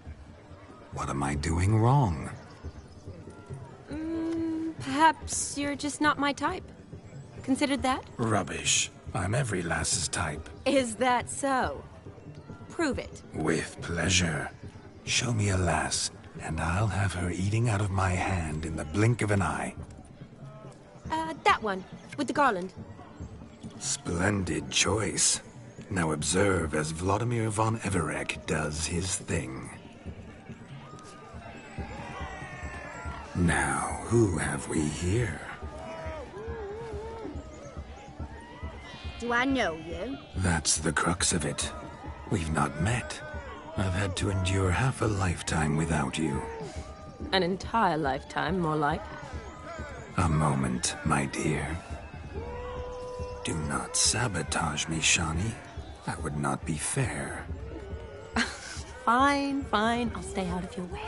[SPEAKER 1] what am I doing wrong?
[SPEAKER 11] Perhaps you're just not my type. Considered that?
[SPEAKER 1] Rubbish. I'm every lass's type.
[SPEAKER 11] Is that so? Prove it.
[SPEAKER 1] With pleasure. Show me a lass, and I'll have her eating out of my hand in the blink of an eye.
[SPEAKER 11] That one, with the garland.
[SPEAKER 1] Splendid choice. Now observe as Vladimir von Everec does his thing. Now, who have we here?
[SPEAKER 12] Do I know you?
[SPEAKER 1] That's the crux of it. We've not met. I've had to endure half a lifetime without you.
[SPEAKER 11] An entire lifetime, more like.
[SPEAKER 1] A moment, my dear. Do not sabotage me, Shani. That would not be fair.
[SPEAKER 11] Fine, fine. I'll stay out of your way.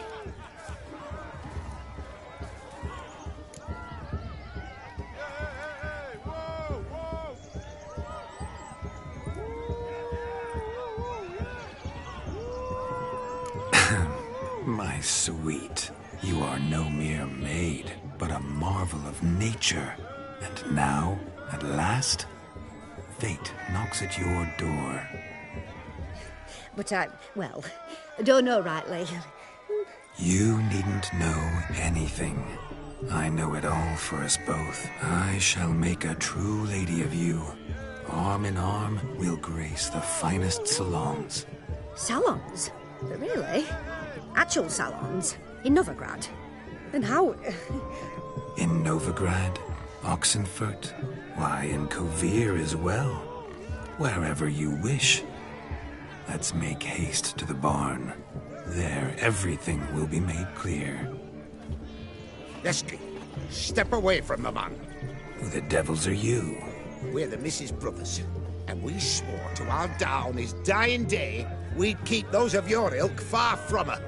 [SPEAKER 1] My sweet, you are no mere maid, but a marvel of nature. And now, at last, fate knocks at your door.
[SPEAKER 12] But I don't know rightly.
[SPEAKER 1] You needn't know anything. I know it all for us both. I shall make a true lady of you. Arm in arm, we'll grace the finest salons.
[SPEAKER 12] Salons? Really? Actual salons? In Novigrad? And how...
[SPEAKER 1] In Novigrad, Oxenfurt, why, in Kovir as well. Wherever you wish. Let's make haste to the barn. There, everything will be made clear.
[SPEAKER 9] Lesky, step away from the man.
[SPEAKER 1] Who the devils are you?
[SPEAKER 9] We're the Mrs. Brothers. And we swore to our dad on his dying day we'd keep those of your ilk far from her.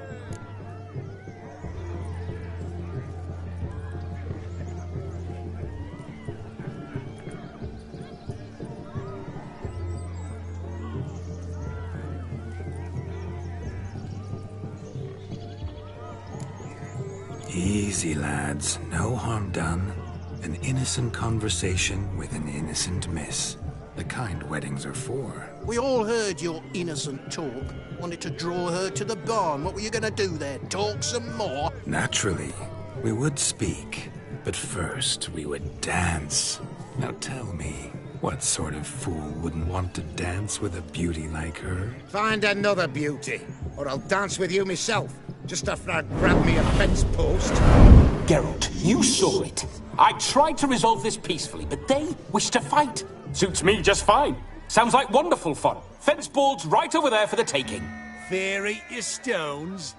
[SPEAKER 1] Easy, lads. No harm done. An innocent conversation with an innocent miss. The kind weddings are for.
[SPEAKER 7] We all heard your innocent talk. Wanted to draw her to the barn. What were you going to do there? Talk some more?
[SPEAKER 1] Naturally, we would speak. But first, we would dance. Now tell me, what sort of fool wouldn't want to dance with a beauty like her?
[SPEAKER 9] Find another beauty, or I'll dance with you myself. Just after I grab me a fence post.
[SPEAKER 10] Geralt, you saw it. I tried to resolve this peacefully, but they wish to fight. Suits me just fine. Sounds like wonderful fun. Fence boards right over there for the taking.
[SPEAKER 14] Fear eat your stones.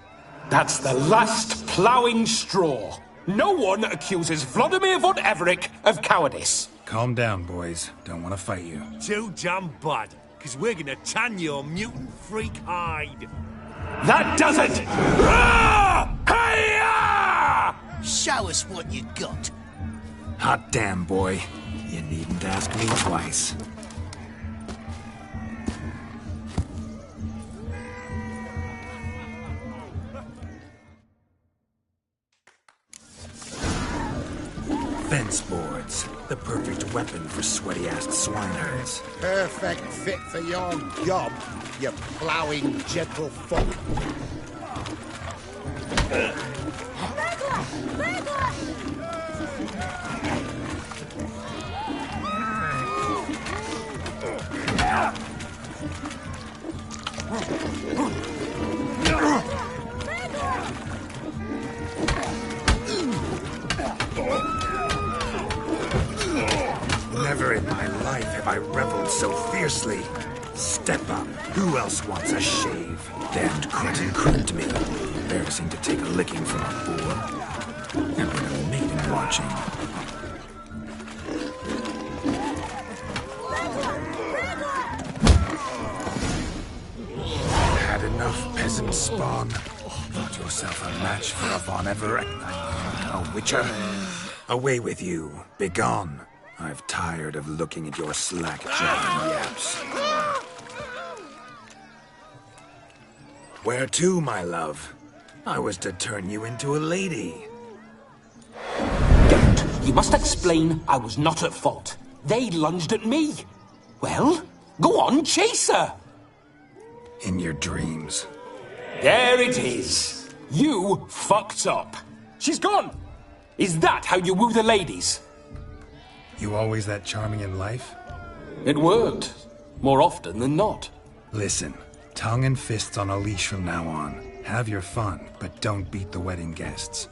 [SPEAKER 10] That's the last ploughing straw. No one accuses Vladimir von Everec of cowardice.
[SPEAKER 1] Calm down, boys. Don't want to fight you.
[SPEAKER 14] Too damn bad, because we're gonna tan your mutant freak hide.
[SPEAKER 10] That does it! Hi-ya!
[SPEAKER 2] Show us what you got.
[SPEAKER 1] Hot damn, boy. You needn't ask me twice. Fence boards. The perfect weapon for sweaty-assed swineherds.
[SPEAKER 9] Perfect fit for your job, you ploughing gentlefolk.
[SPEAKER 1] Never in my life have I reveled so fiercely. Step up. Who else wants a shave? Damned cretin crimped me. Embarrassing to take a licking from a boor. And with a maiden watching. Had enough, peasant spawn. Thought yourself a match for a Von Everett. A Witcher. Away with you. Begone. I've tired of looking at your slack-jawed yaps. Where to, my love? I was to turn you into a lady.
[SPEAKER 10] Geralt, you must explain I was not at fault. They lunged at me. Well, go on, chase her.
[SPEAKER 1] In your dreams.
[SPEAKER 10] There it is. You fucked up. She's gone. Is that how you woo the ladies?
[SPEAKER 1] You always that charming in life?
[SPEAKER 10] It worked. More often than not.
[SPEAKER 1] Listen, tongue and fists on a leash from now on. Have your fun, but don't beat the wedding guests.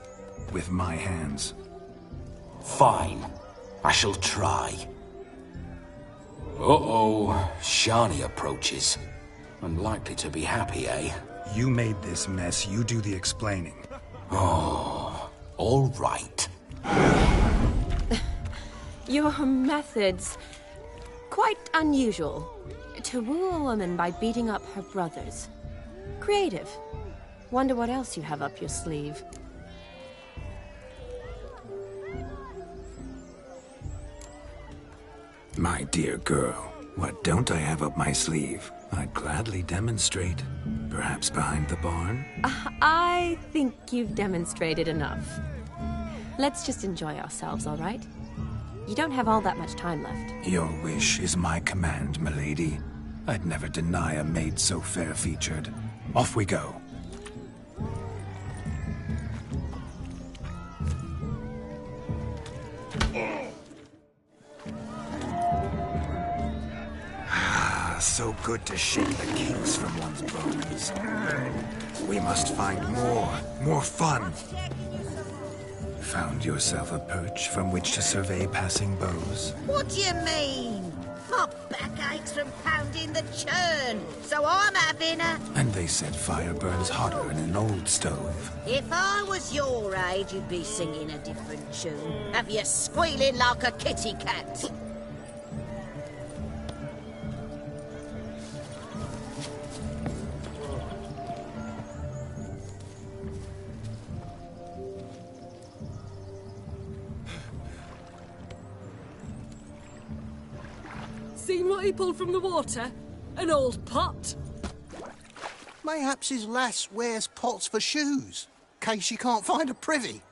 [SPEAKER 1] With my hands.
[SPEAKER 10] Fine. I shall try. Uh-oh. Shani approaches. Unlikely to be happy, eh?
[SPEAKER 1] You made this mess. You do the explaining.
[SPEAKER 10] Oh, all right.
[SPEAKER 11] Your methods... quite unusual. To woo a woman by beating up her brothers. Creative. Wonder what else you have up your sleeve.
[SPEAKER 1] My dear girl, what don't I have up my sleeve? I'd gladly demonstrate. Perhaps behind the barn?
[SPEAKER 11] I think you've demonstrated enough. Let's just enjoy ourselves, all right? You don't have all that much time left.
[SPEAKER 1] Your wish is my command, milady. I'd never deny a maid so fair-featured. Off we go. So good to shake the kinks from one's bones. We must find more fun. Found yourself a perch from which to survey passing beaux?
[SPEAKER 8] What do you mean? My back aches from pounding the churn, so I'm having a...
[SPEAKER 1] And they said fire burns hotter in an old stove.
[SPEAKER 8] If I was your age, you'd be singing a different tune. Have you squealing like a kitty cat?
[SPEAKER 13] Seen what he pulled from the water? An old pot.
[SPEAKER 6] Mayhaps his lass wears pots for shoes, case she can't find a privy.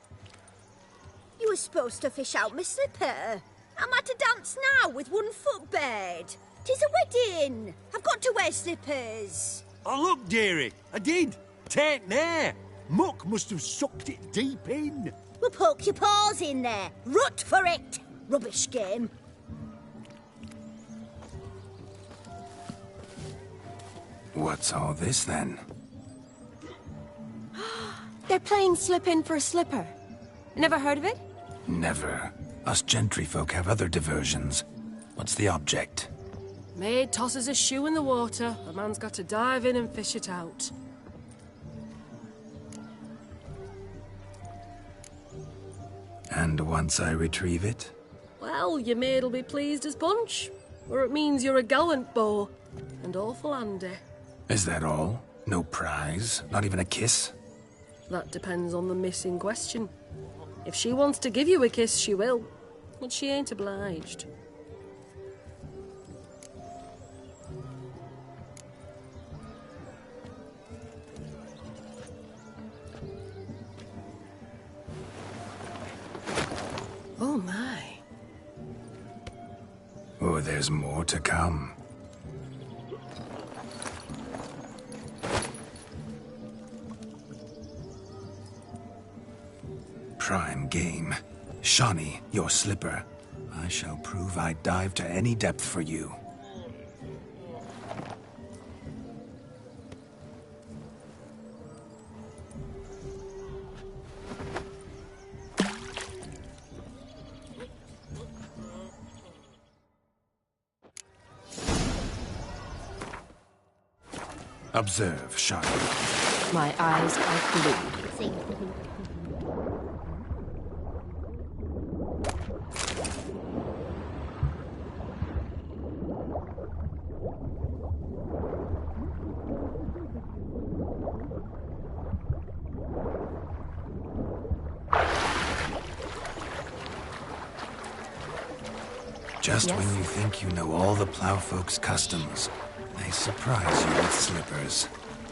[SPEAKER 8] You were supposed to fish out my slipper. I'm at a dance now with one foot bared. 'Tis a wedding. I've got to wear slippers.
[SPEAKER 14] Oh, look, dearie, I did. Tain't there. Muck must have sucked it deep in.
[SPEAKER 8] Well, poke your paws in there. Rut for it. Rubbish game.
[SPEAKER 1] What's all this, then?
[SPEAKER 11] They're playing slip in for a slipper. Never heard of it?
[SPEAKER 1] Never. Us gentry folk have other diversions. What's the object?
[SPEAKER 13] Maid tosses a shoe in the water. A man's got to dive in and fish it out.
[SPEAKER 1] And once I retrieve it?
[SPEAKER 13] Well, your maid'll be pleased as punch. Or it means you're a gallant beau. And awful handy.
[SPEAKER 1] Is that all? No prize? Not even a kiss?
[SPEAKER 13] That depends on the miss in question. If she wants to give you a kiss, she will. But she ain't obliged. Oh my.
[SPEAKER 1] Oh, there's more to come. Prime game. Shawnee, your slipper. I shall prove I'd dive to any depth for you. Observe, Shawnee.
[SPEAKER 11] My eyes are glued.
[SPEAKER 1] Just when you think you know all the plowfolk's customs, they surprise you with slippers.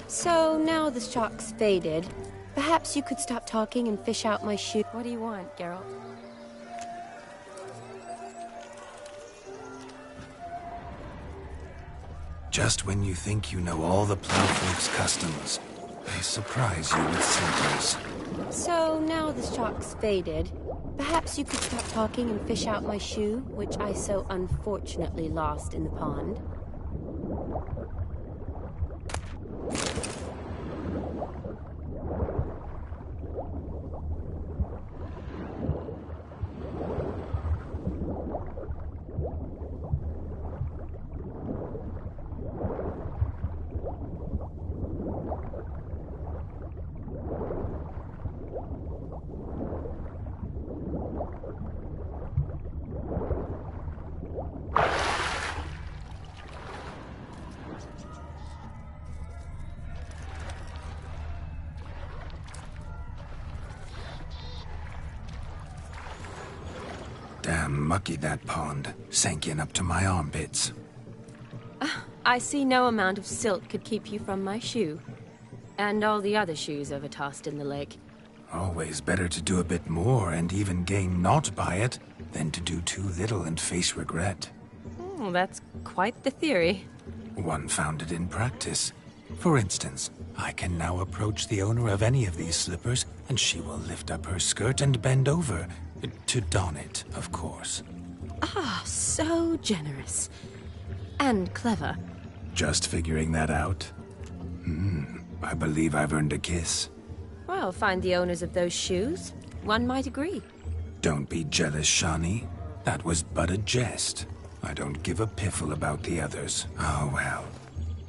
[SPEAKER 11] So now the shock's faded. Perhaps you could stop talking and fish out my shoe. What do you want, Geralt?
[SPEAKER 1] Just when you think you know all the plowfolk's customs, they surprise you with slippers.
[SPEAKER 11] So now the shock's faded. Perhaps you could stop talking and fish out my shoe, which I so unfortunately lost in the pond.
[SPEAKER 1] Damn mucky, that pond. Sank in up to my armpits.
[SPEAKER 11] I see no amount of silt could keep you from my shoe. And all the other shoes ever tossed in the lake.
[SPEAKER 1] Always better to do a bit more and even gain naught by it than to do too little and face regret.
[SPEAKER 11] Oh, that's quite the theory.
[SPEAKER 1] One founded in practice. For instance, I can now approach the owner of any of these slippers, and she will lift up her skirt and bend over. To don it, of course.
[SPEAKER 11] Ah, so generous. And clever.
[SPEAKER 1] Just figuring that out? I believe I've earned a kiss.
[SPEAKER 11] Well, find the owners of those shoes. One might agree.
[SPEAKER 1] Don't be jealous, Shawnee. That was but a jest. I don't give a piffle about the others. Oh, well.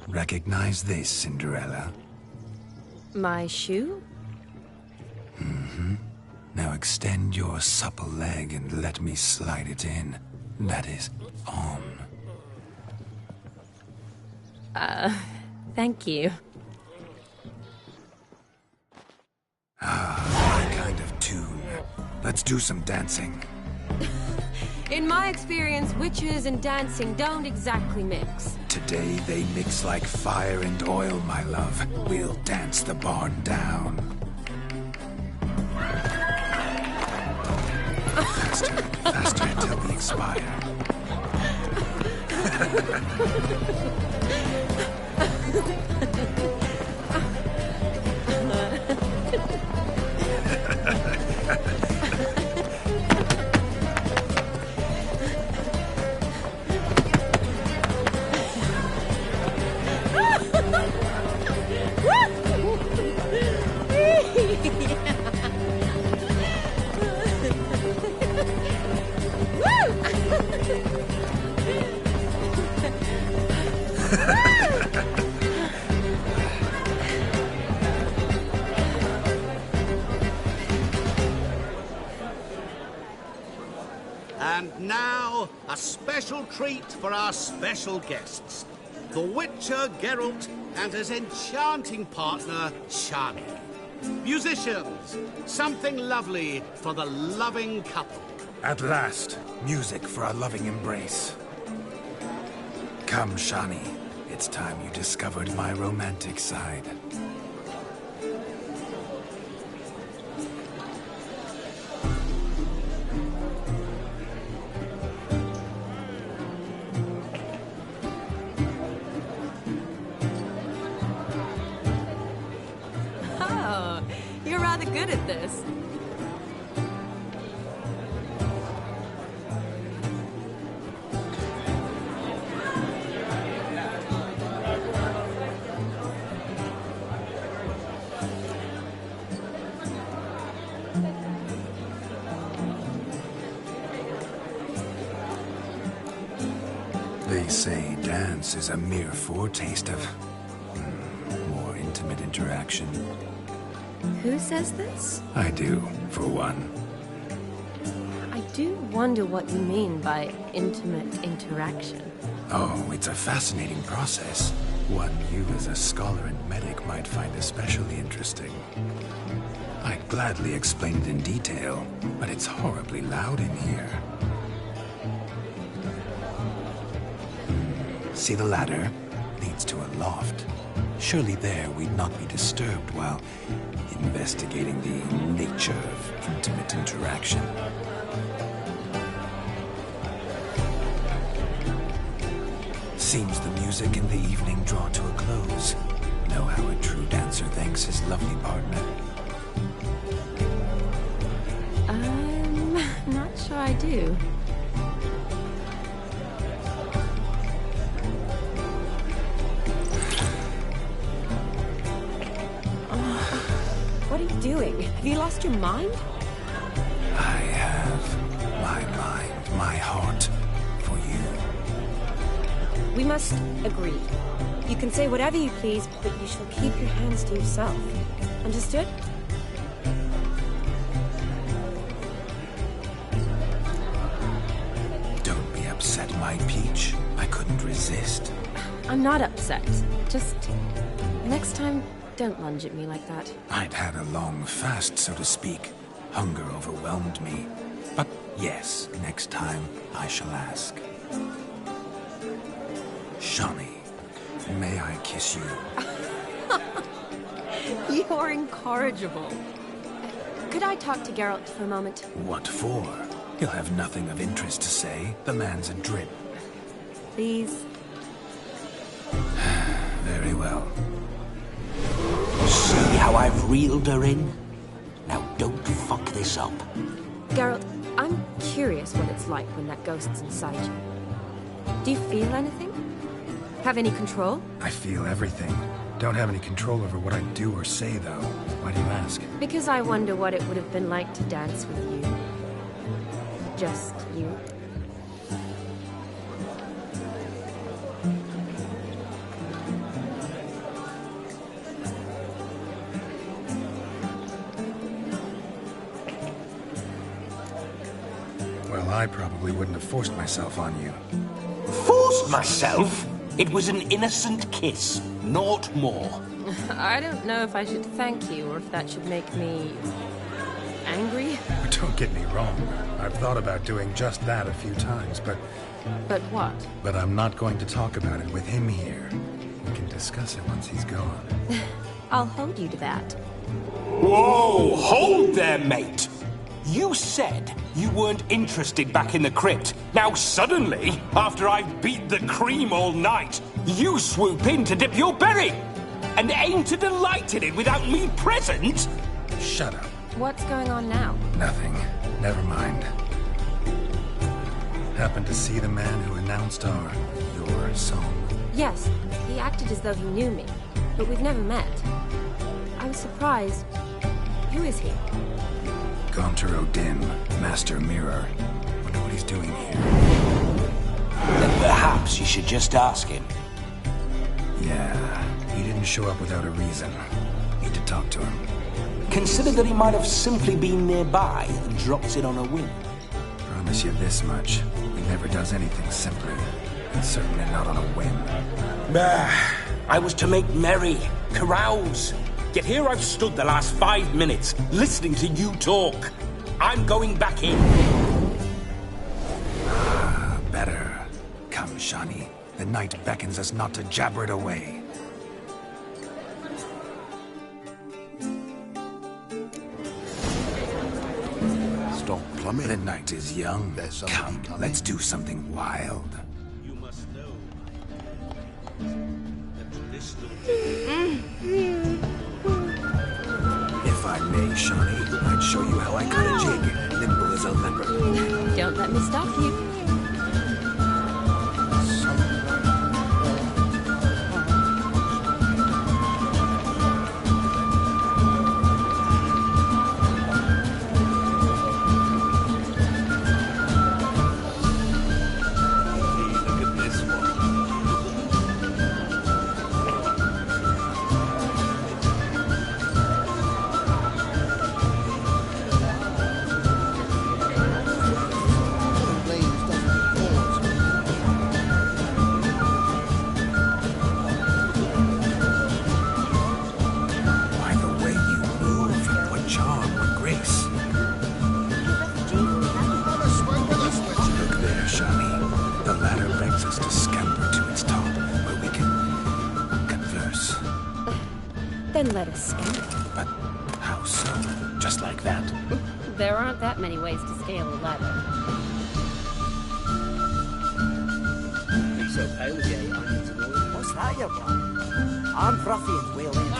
[SPEAKER 1] Recognize this, Cinderella.
[SPEAKER 11] My shoe?
[SPEAKER 1] Now extend your supple leg and let me slide it in. That is, on.
[SPEAKER 11] Thank you.
[SPEAKER 1] Ah, my kind of tune. Let's do some dancing.
[SPEAKER 11] In my experience, witches and dancing don't exactly mix.
[SPEAKER 1] Today they mix like fire and oil, my love. We'll dance the barn down. Faster, faster until we expire.
[SPEAKER 2] And now, a special treat for our special guests. The Witcher Geralt and his enchanting partner, Shani. Musicians, something lovely for the loving couple.
[SPEAKER 1] At last, music for our loving embrace. Come, Shani. It's time you discovered my romantic side.
[SPEAKER 11] Oh, you're rather good at this.
[SPEAKER 1] They say dance is a mere foretaste of more intimate interaction.
[SPEAKER 11] Who says this?
[SPEAKER 1] I do, for one.
[SPEAKER 11] I do wonder what you mean by intimate interaction.
[SPEAKER 1] Oh, it's a fascinating process. One you as a scholar and medic might find especially interesting. I'd gladly explain it in detail, but it's horribly loud in here. See the ladder? Leads to a loft. Surely there we'd not be disturbed while investigating the nature of intimate interaction. Seems the music in the evening draw to a close. Know how a true dancer thanks his lovely partner.
[SPEAKER 11] I'm not sure I do. What are you doing? Have you lost your mind?
[SPEAKER 1] I have my mind, my heart for you.
[SPEAKER 11] We must agree. You can say whatever you please, but you shall keep your hands to yourself. Understood?
[SPEAKER 1] Don't be upset, my peach. I couldn't resist.
[SPEAKER 11] I'm not upset. Just next time, don't lunge at me like that.
[SPEAKER 1] I'd had a long fast, so to speak. Hunger overwhelmed me. But yes, next time I shall ask. Shani, may I kiss you?
[SPEAKER 11] You're incorrigible. Could I talk to Geralt for a moment?
[SPEAKER 1] What for? He'll have nothing of interest to say. The man's a drip.
[SPEAKER 11] Please?
[SPEAKER 1] Very well.
[SPEAKER 10] See how I've reeled her in? Now don't fuck this up.
[SPEAKER 11] Geralt, I'm curious what it's like when that ghost's inside you. Do you feel anything? Have any control?
[SPEAKER 1] I feel everything. Don't have any control over what I do or say, though. Why do you ask?
[SPEAKER 11] Because I wonder what it would have been like to dance with you. Just you.
[SPEAKER 1] Well, I probably wouldn't have forced myself on you.
[SPEAKER 10] Forced myself? It was an innocent kiss, naught more.
[SPEAKER 11] I don't know if I should thank you or if that should make me angry?
[SPEAKER 3] Don't get me wrong. I've thought about doing just that a few times, but
[SPEAKER 11] But what?
[SPEAKER 3] I'm not going to talk about it with him here. We can discuss it once he's gone.
[SPEAKER 11] I'll hold you to that.
[SPEAKER 10] Whoa! Hold there, mate! You said you weren't interested back in the crypt. Now suddenly, after I've beat the cream all night, you swoop in to dip your berry! And aim to delight in it without me present?
[SPEAKER 3] Shut up.
[SPEAKER 11] What's going on now?
[SPEAKER 3] Nothing. Never mind. Happened to see the man who announced your song?
[SPEAKER 11] Yes, he acted as though he knew me, but we've never met. I was surprised. Who is he?
[SPEAKER 3] Gaunter Odin, Master Mirror. Wonder what he's doing here.
[SPEAKER 10] Then perhaps you should just ask him.
[SPEAKER 3] Yeah, he didn't show up without a reason. Need to talk to him.
[SPEAKER 10] Consider that he might have simply been nearby and dropped it on a whim.
[SPEAKER 3] Promise you this much. He never does anything simply. And certainly not on a whim.
[SPEAKER 10] I was to make merry, carouse. Yet here I've stood the last 5 minutes, listening to you talk. I'm going back in.
[SPEAKER 3] Better. Come, Shani. The night beckons us not to jabber it away.
[SPEAKER 6] Stop plumbing.
[SPEAKER 3] The night is young. Come, let's do something wild.
[SPEAKER 2] You must know that this
[SPEAKER 3] If I may, Shani, I'd show you how I cut a jig, nimble as a leopard.
[SPEAKER 11] Don't let me stop you. Then let us scale.
[SPEAKER 3] But how so? Just like that?
[SPEAKER 11] There aren't that many ways to scale a ladder.
[SPEAKER 15] So pale with the
[SPEAKER 16] What's that you want? I'm ruffians wheeling.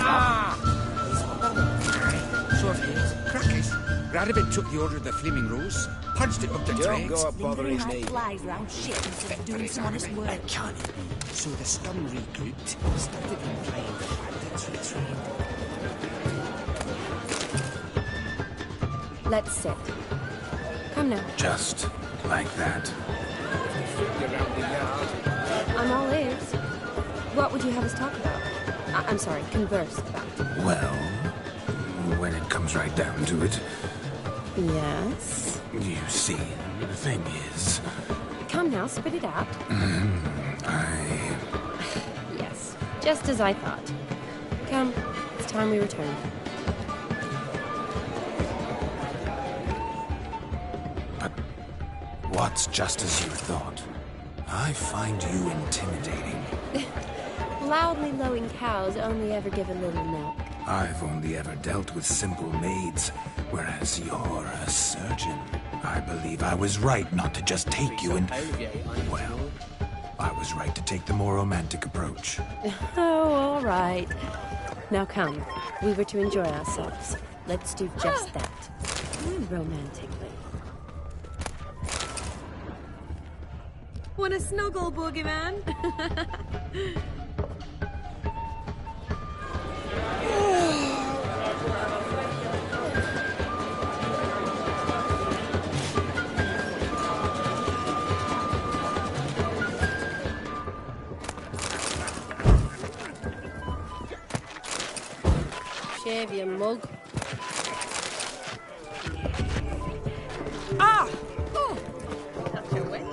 [SPEAKER 15] Sort of is. Crackers. Radabin took the order of the Flaming Rose, punched it up the
[SPEAKER 16] Don't
[SPEAKER 15] trades.
[SPEAKER 16] go up bothering
[SPEAKER 15] Then
[SPEAKER 16] me.
[SPEAKER 17] Flies round shit instead of doing some honest work.
[SPEAKER 16] That can't be. So the scum regrouped, started implying the bandits retreat.
[SPEAKER 11] Let's sit. Come now.
[SPEAKER 3] Just like that.
[SPEAKER 11] I'm all ears. What would you have us talk about? I'm sorry, converse about.
[SPEAKER 3] Well, when it comes right down to it.
[SPEAKER 11] Yes?
[SPEAKER 3] You see, the thing is...
[SPEAKER 11] Come now, spit it out. Yes, just as I thought. Come, it's time we return.
[SPEAKER 3] But what's just as you thought? I find you intimidating.
[SPEAKER 11] Loudly lowing cows only ever give a little milk.
[SPEAKER 3] I've only ever dealt with simple maids, whereas you're a surgeon. I believe I was right not to just take you and... Well, I was right to take the more romantic approach.
[SPEAKER 11] Oh, all right. Now come, we were to enjoy ourselves. Let's do just that. Romantically.
[SPEAKER 17] Want a snuggle, boogeyman?
[SPEAKER 13] Shave your mug.
[SPEAKER 17] Ah!
[SPEAKER 13] Oh! That's your way.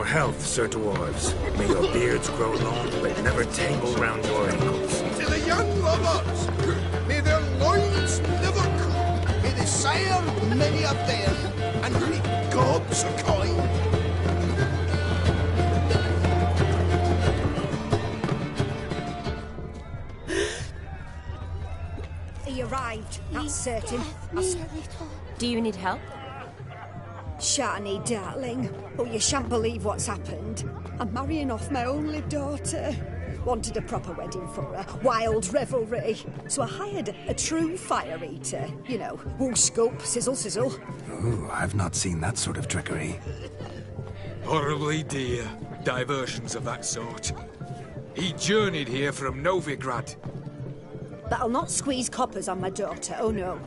[SPEAKER 1] health, Sir Dwarves. May your beards grow long, but never tangle round your ankles.
[SPEAKER 6] To the young lovers, may their loins never cool. May they sire many a bear, and may gods are kind.
[SPEAKER 8] He arrived, that's certain.
[SPEAKER 11] Do you need help?
[SPEAKER 8] Shani, darling. Oh, you shan't believe what's happened. I'm marrying off my only daughter. Wanted a proper wedding for her, wild revelry. So I hired a true fire eater. You know, woo scope, sizzle sizzle.
[SPEAKER 1] Ooh, I've not seen that sort of trickery.
[SPEAKER 18] Horribly dear diversions of that sort. He journeyed here from Novigrad.
[SPEAKER 8] But I'll not squeeze coppers on my daughter, oh no.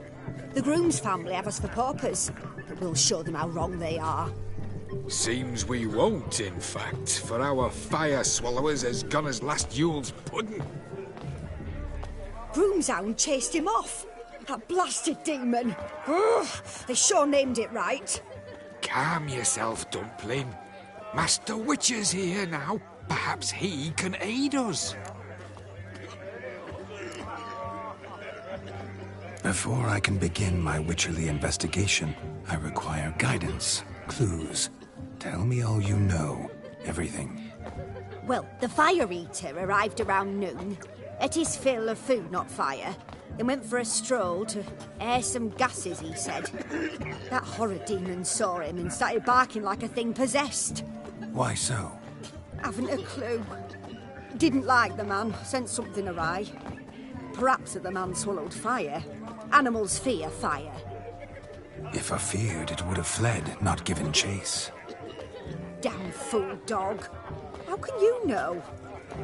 [SPEAKER 8] The groom's family have us for paupers, but we'll show them how wrong they are.
[SPEAKER 18] Seems we won't, in fact, for our fire swallowers has gone as last Yule's pudding.
[SPEAKER 8] Groom's hound chased him off. That blasted demon. Ugh, they sure named it right.
[SPEAKER 18] Calm yourself, Dumpling. Master Witcher's here now. Perhaps he can aid us.
[SPEAKER 1] Before I can begin my Witcherly investigation, I require guidance, clues. Tell me all you know, everything.
[SPEAKER 8] Well, the fire eater arrived around noon. Ate his fill of food, not fire. Then went for a stroll to air some gases, he said. That horror demon saw him and started barking like a thing possessed.
[SPEAKER 1] Why so?
[SPEAKER 8] Haven't a clue. Didn't like the man, sensed something awry. Perhaps the man swallowed fire. Animals fear fire.
[SPEAKER 1] If I feared, it would have fled, not given chase.
[SPEAKER 8] Damn fool dog. How can you know?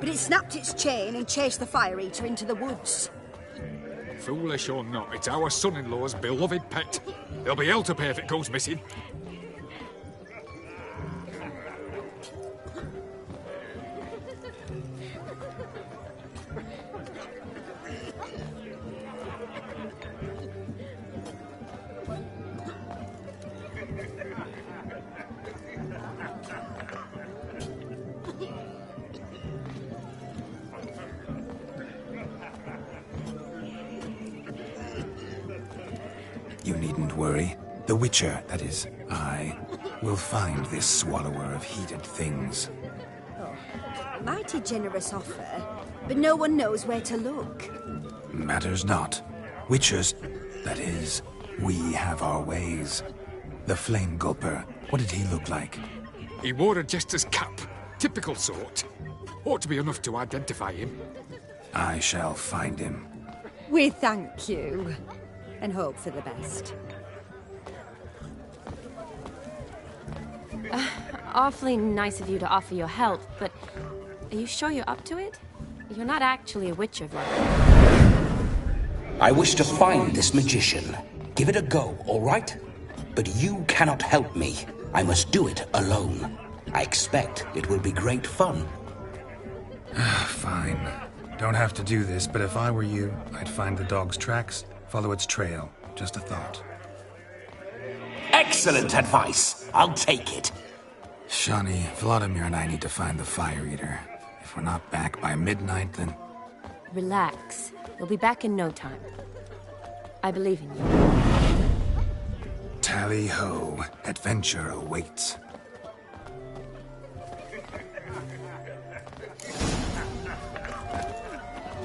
[SPEAKER 8] But it snapped its chain and chased the fire eater into the woods.
[SPEAKER 18] Foolish or not, it's our son-in-law's beloved pet. There'll be hell to pay if it goes missing.
[SPEAKER 1] You needn't worry. The Witcher, that is, I, will find this swallower of heated things.
[SPEAKER 8] Oh, mighty generous offer, but no one knows where to look.
[SPEAKER 1] Matters not. Witchers, that is, we have our ways. The Flame Gulper, what did he look like?
[SPEAKER 18] He wore a jester's cap. Typical sort. Ought to be enough to identify him.
[SPEAKER 1] I shall find him.
[SPEAKER 8] We thank you, and hope for the best.
[SPEAKER 11] Awfully nice of you to offer your help, but are you sure you're up to it? You're not actually a Witcher, Vlad.
[SPEAKER 10] I wish to find this magician. Give it a go, all right? But you cannot help me. I must do it alone. I expect it will be great fun.
[SPEAKER 1] Fine. Don't have to do this, but if I were you, I'd find the dog's tracks, follow its trail. Just a thought.
[SPEAKER 10] Excellent advice. I'll take it.
[SPEAKER 1] Shani, Vladimir and I need to find the fire eater. If we're not back by midnight, then...
[SPEAKER 11] Relax. We'll be back in no time. I believe in you.
[SPEAKER 1] Tally-ho. Adventure awaits.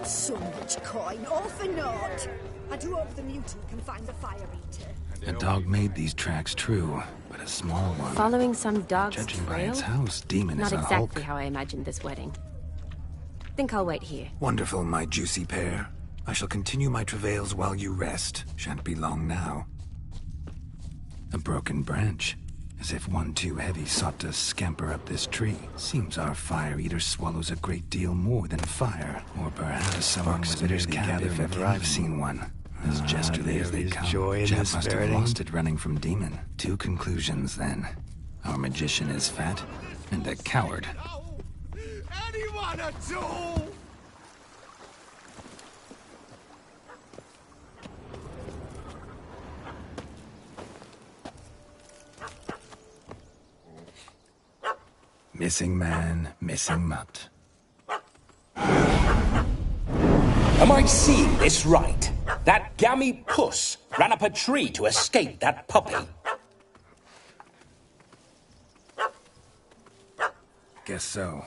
[SPEAKER 8] So much coin, all for naught. I do hope the mutant can find the fire eater.
[SPEAKER 1] The dog made these tracks true, but a small one.
[SPEAKER 11] Following some dog's
[SPEAKER 1] Judging
[SPEAKER 11] trail?
[SPEAKER 1] by its house, demon
[SPEAKER 11] Not
[SPEAKER 1] is a
[SPEAKER 11] exactly
[SPEAKER 1] hulk.
[SPEAKER 11] how I imagined this wedding. Think I'll wait here.
[SPEAKER 1] Wonderful, my juicy pair. I shall continue my travails while you rest. Shan't be long now. A broken branch. As if one too heavy sought to scamper up this tree. Seems our fire eater swallows a great deal more than fire. Or perhaps someone was merely gathered if ever I've seen one. As gesterly as they come. Chap must have lost it running from demon. Two conclusions, then. Our magician is fat, and a coward.
[SPEAKER 6] Anyone at all?
[SPEAKER 3] Missing man, missing mutt.
[SPEAKER 10] Am I seeing this right? That gammy puss ran up a tree to escape that puppy.
[SPEAKER 3] Guess so.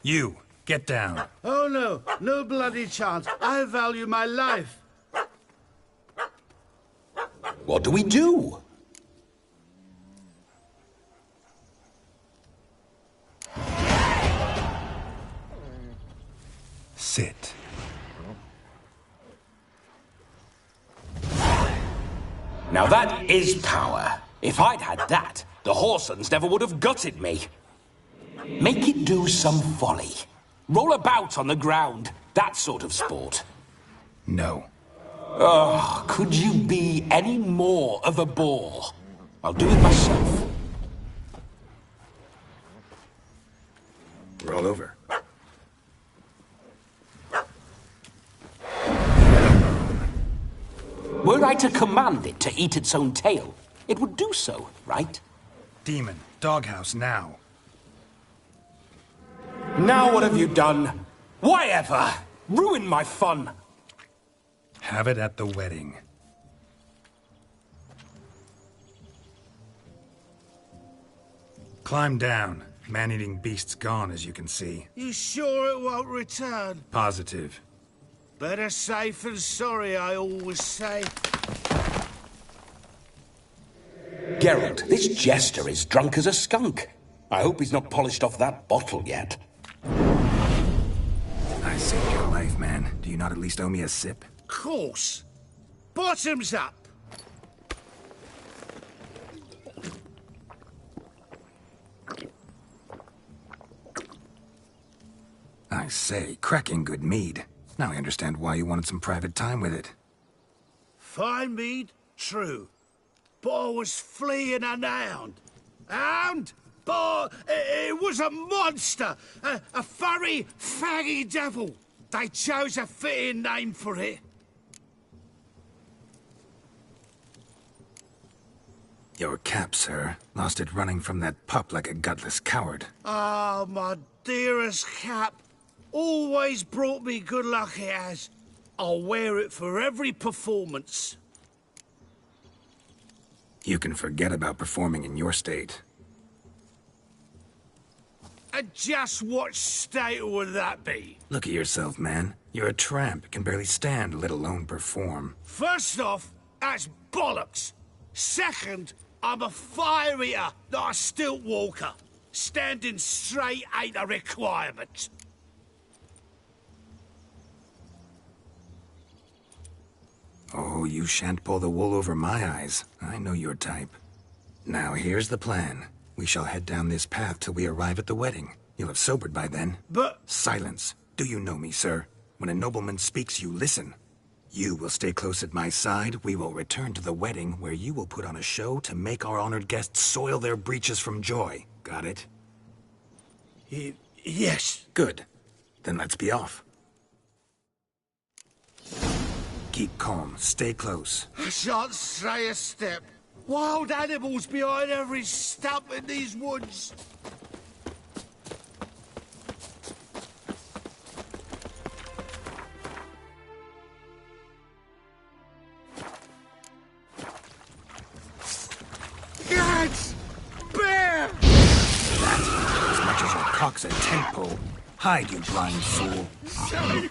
[SPEAKER 3] You, get down.
[SPEAKER 2] Oh no, no bloody chance. I value my life.
[SPEAKER 10] What do we do?
[SPEAKER 3] Sit.
[SPEAKER 10] Now that is power. If I'd had that, the Horsons never would have gutted me. Make it do some folly. Roll about on the ground. That sort of sport.
[SPEAKER 3] No.
[SPEAKER 10] Oh, could you be any more of a bore? I'll do it myself.
[SPEAKER 3] Roll over.
[SPEAKER 10] Were I to command it to eat its own tail, it would do so, right?
[SPEAKER 3] Demon, doghouse now.
[SPEAKER 10] Now what have you done? Why ever? Ruin my fun.
[SPEAKER 3] Have it at the wedding. Climb down. Man-eating beast's gone, as you can see.
[SPEAKER 2] You sure it won't return?
[SPEAKER 3] Positive.
[SPEAKER 2] Better safe than sorry, I always say.
[SPEAKER 10] Geralt, this jester is drunk as a skunk. I hope he's not polished off that bottle yet.
[SPEAKER 3] I saved your life, man. Do you not at least owe me a sip?
[SPEAKER 2] Course. Bottoms up.
[SPEAKER 1] I say, cracking good mead. Now I understand why you wanted some private time with it.
[SPEAKER 2] Fine mead, true. But I was fleeing an hound. Hound? But it was a monster. A furry, faggy devil. They chose a fitting name for it.
[SPEAKER 1] Your cap, sir. Lost it running from that pup like a gutless coward.
[SPEAKER 2] Ah, my dearest cap. Always brought me good luck it has. I'll wear it for every performance.
[SPEAKER 1] You can forget about performing in your state.
[SPEAKER 2] And just what state would that be?
[SPEAKER 1] Look at yourself, man. You're a tramp, can barely stand, let alone perform.
[SPEAKER 2] First off, that's bollocks. Second, I'm a fire eater, not a stilt walker. Standing straight ain't a requirement.
[SPEAKER 1] Oh, you shan't pull the wool over my eyes. I know your type. Now, here's the plan. We shall head down this path till we arrive at the wedding. You'll have sobered by then.
[SPEAKER 2] But...
[SPEAKER 1] Silence. Do you know me, sir? When a nobleman speaks, you listen. You will stay close at my side. We will return to the wedding, where you will put on a show to make our honored guests soil their breeches from joy. Got it?
[SPEAKER 2] Yes.
[SPEAKER 1] Good. Then let's be off. Keep calm. Stay close.
[SPEAKER 2] I shan't stray a step. Wild animals behind every stump in these woods. Gads! Bear!
[SPEAKER 1] That, as much as your cock's a tent pole. Hide, you blind fool.
[SPEAKER 2] Save me!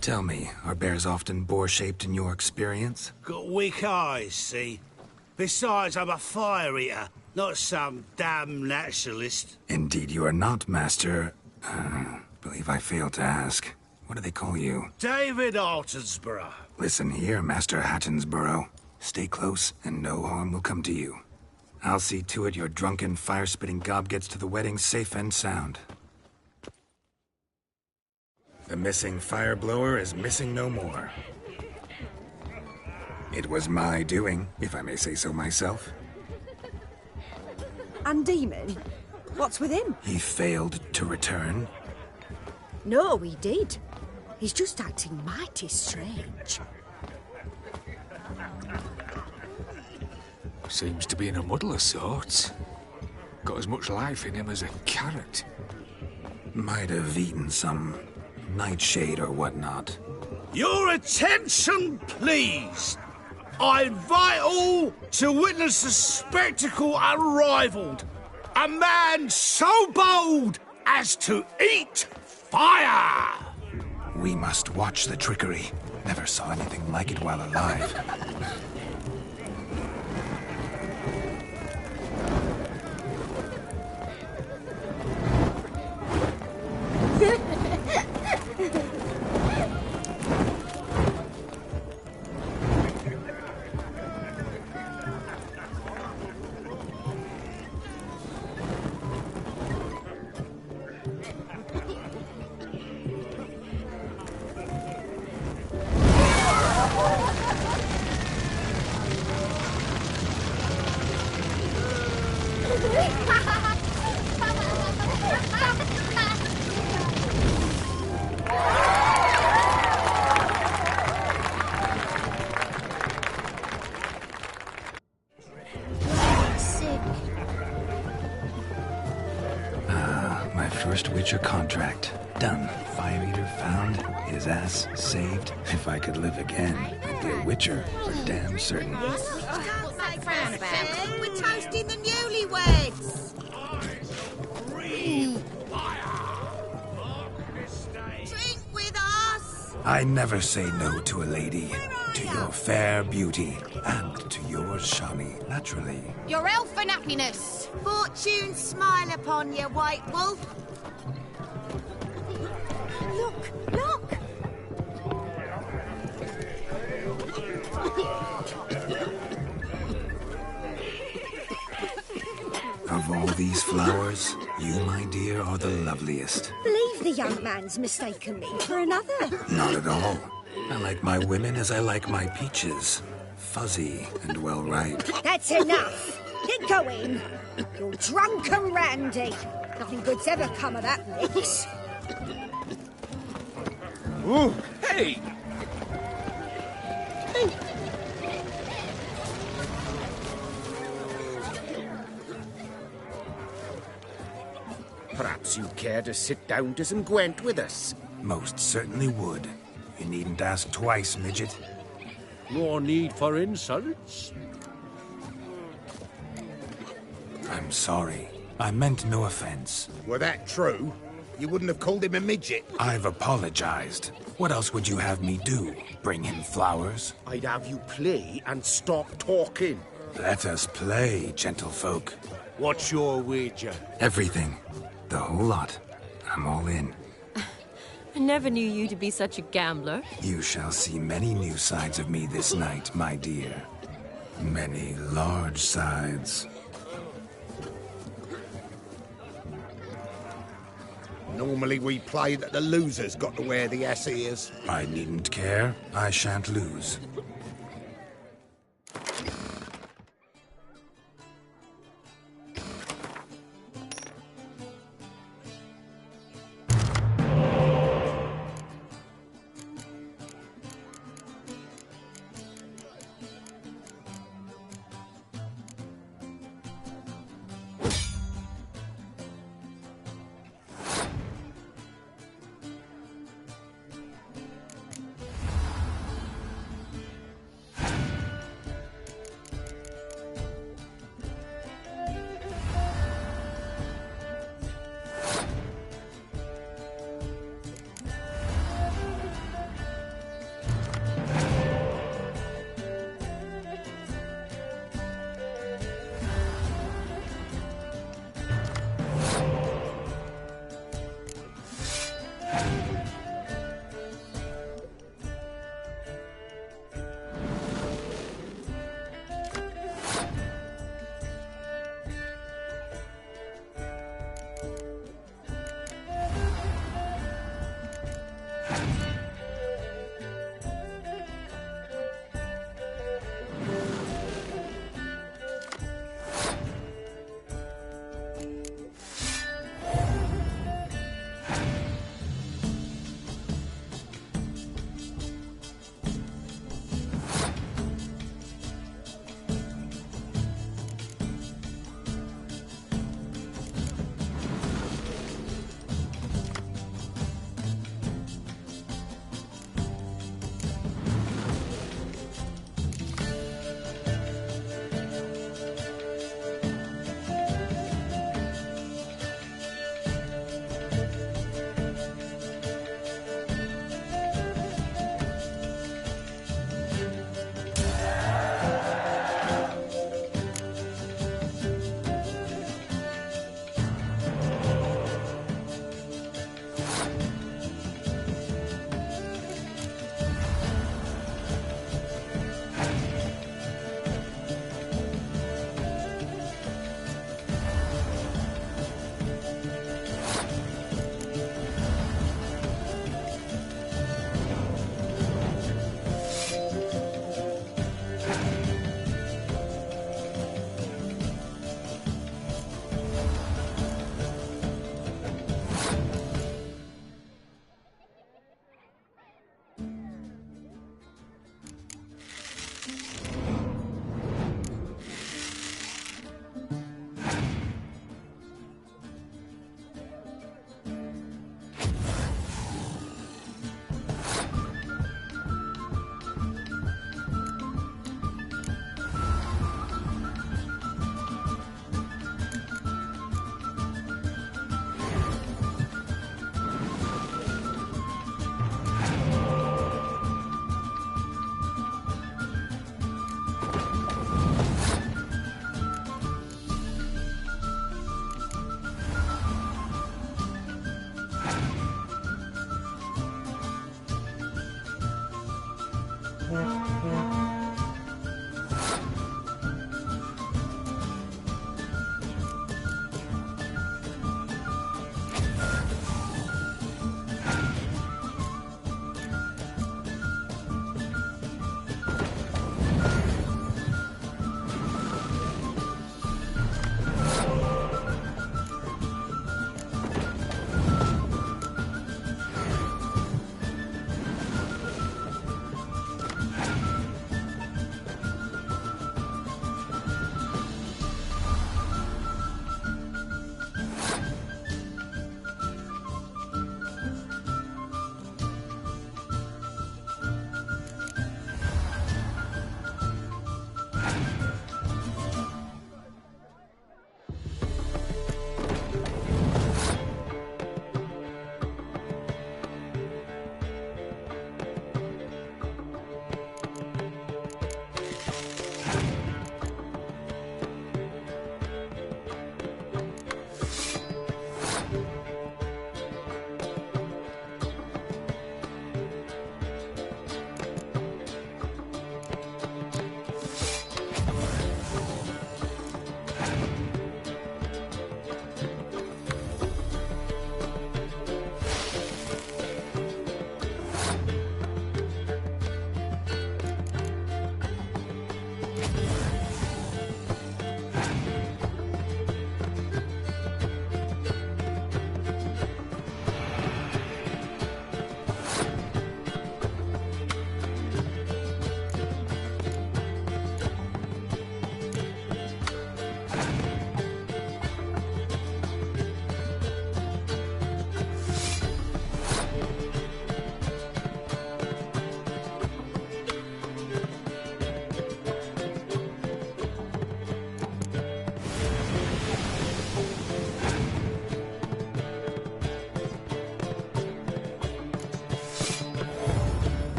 [SPEAKER 1] Tell me, are bears often boar-shaped in your experience?
[SPEAKER 2] Got weak eyes, see? Besides, I'm a fire eater, not some damn naturalist.
[SPEAKER 1] Indeed you are not, Master... believe I failed to ask. What do they call you?
[SPEAKER 2] David Altonsborough.
[SPEAKER 1] Listen here, Master Hattonsborough. Stay close, and no harm will come to you. I'll see to it your drunken, fire-spitting gob gets to the wedding safe and sound. The missing fire blower is missing no more. It was my doing, if I may say so myself.
[SPEAKER 8] And Demon? What's with him?
[SPEAKER 1] He failed to return.
[SPEAKER 8] No, he did. He's just acting mighty strange.
[SPEAKER 18] Seems to be in a muddle of sorts. Got as much life in him as a carrot.
[SPEAKER 1] Might have eaten some nightshade or whatnot.
[SPEAKER 2] Your attention, please. I invite all to witness a spectacle unrivaled. A man so bold as to eat fire!
[SPEAKER 1] We must watch the trickery. Never saw anything like it while alive. First Witcher contract. Done. Fire Eater found. His ass saved. If I could live again, I'd be a Witcher for damn certain.
[SPEAKER 17] We're toasting the newlyweds. Drink with us.
[SPEAKER 1] I never say no to a lady. To your fair beauty. And to yours, Shani, naturally.
[SPEAKER 17] Your elfin happiness. Fortune smile upon you, White Wolf. Look, look!
[SPEAKER 1] Of all these flowers, you, my dear, are the loveliest.
[SPEAKER 8] Believe the young man's mistaken me for another.
[SPEAKER 1] Not at all. I like my women as I like my peaches. Fuzzy and well ripe.
[SPEAKER 8] That's enough. Get going. You're drunk and randy. Nothing good's ever come of that mix.
[SPEAKER 18] Ooh, hey!
[SPEAKER 15] Perhaps you'd care to sit down to some Gwent with us.
[SPEAKER 1] Most certainly would. You needn't ask twice, midget.
[SPEAKER 14] No need for insults.
[SPEAKER 1] I'm sorry. I meant no offense.
[SPEAKER 9] Were that true, you wouldn't have called him a midget.
[SPEAKER 1] I've apologized. What else would you have me do? Bring him flowers?
[SPEAKER 15] I'd have you play and stop talking.
[SPEAKER 1] Let us play, gentlefolk.
[SPEAKER 14] What's your wager?
[SPEAKER 1] Everything. The whole lot. I'm all in.
[SPEAKER 11] I never knew you to be such a gambler.
[SPEAKER 1] You shall see many new sides of me this night, my dear. Many large sides.
[SPEAKER 9] Normally we play that the loser's got to wear the ass ears.
[SPEAKER 1] I needn't care. I shan't lose.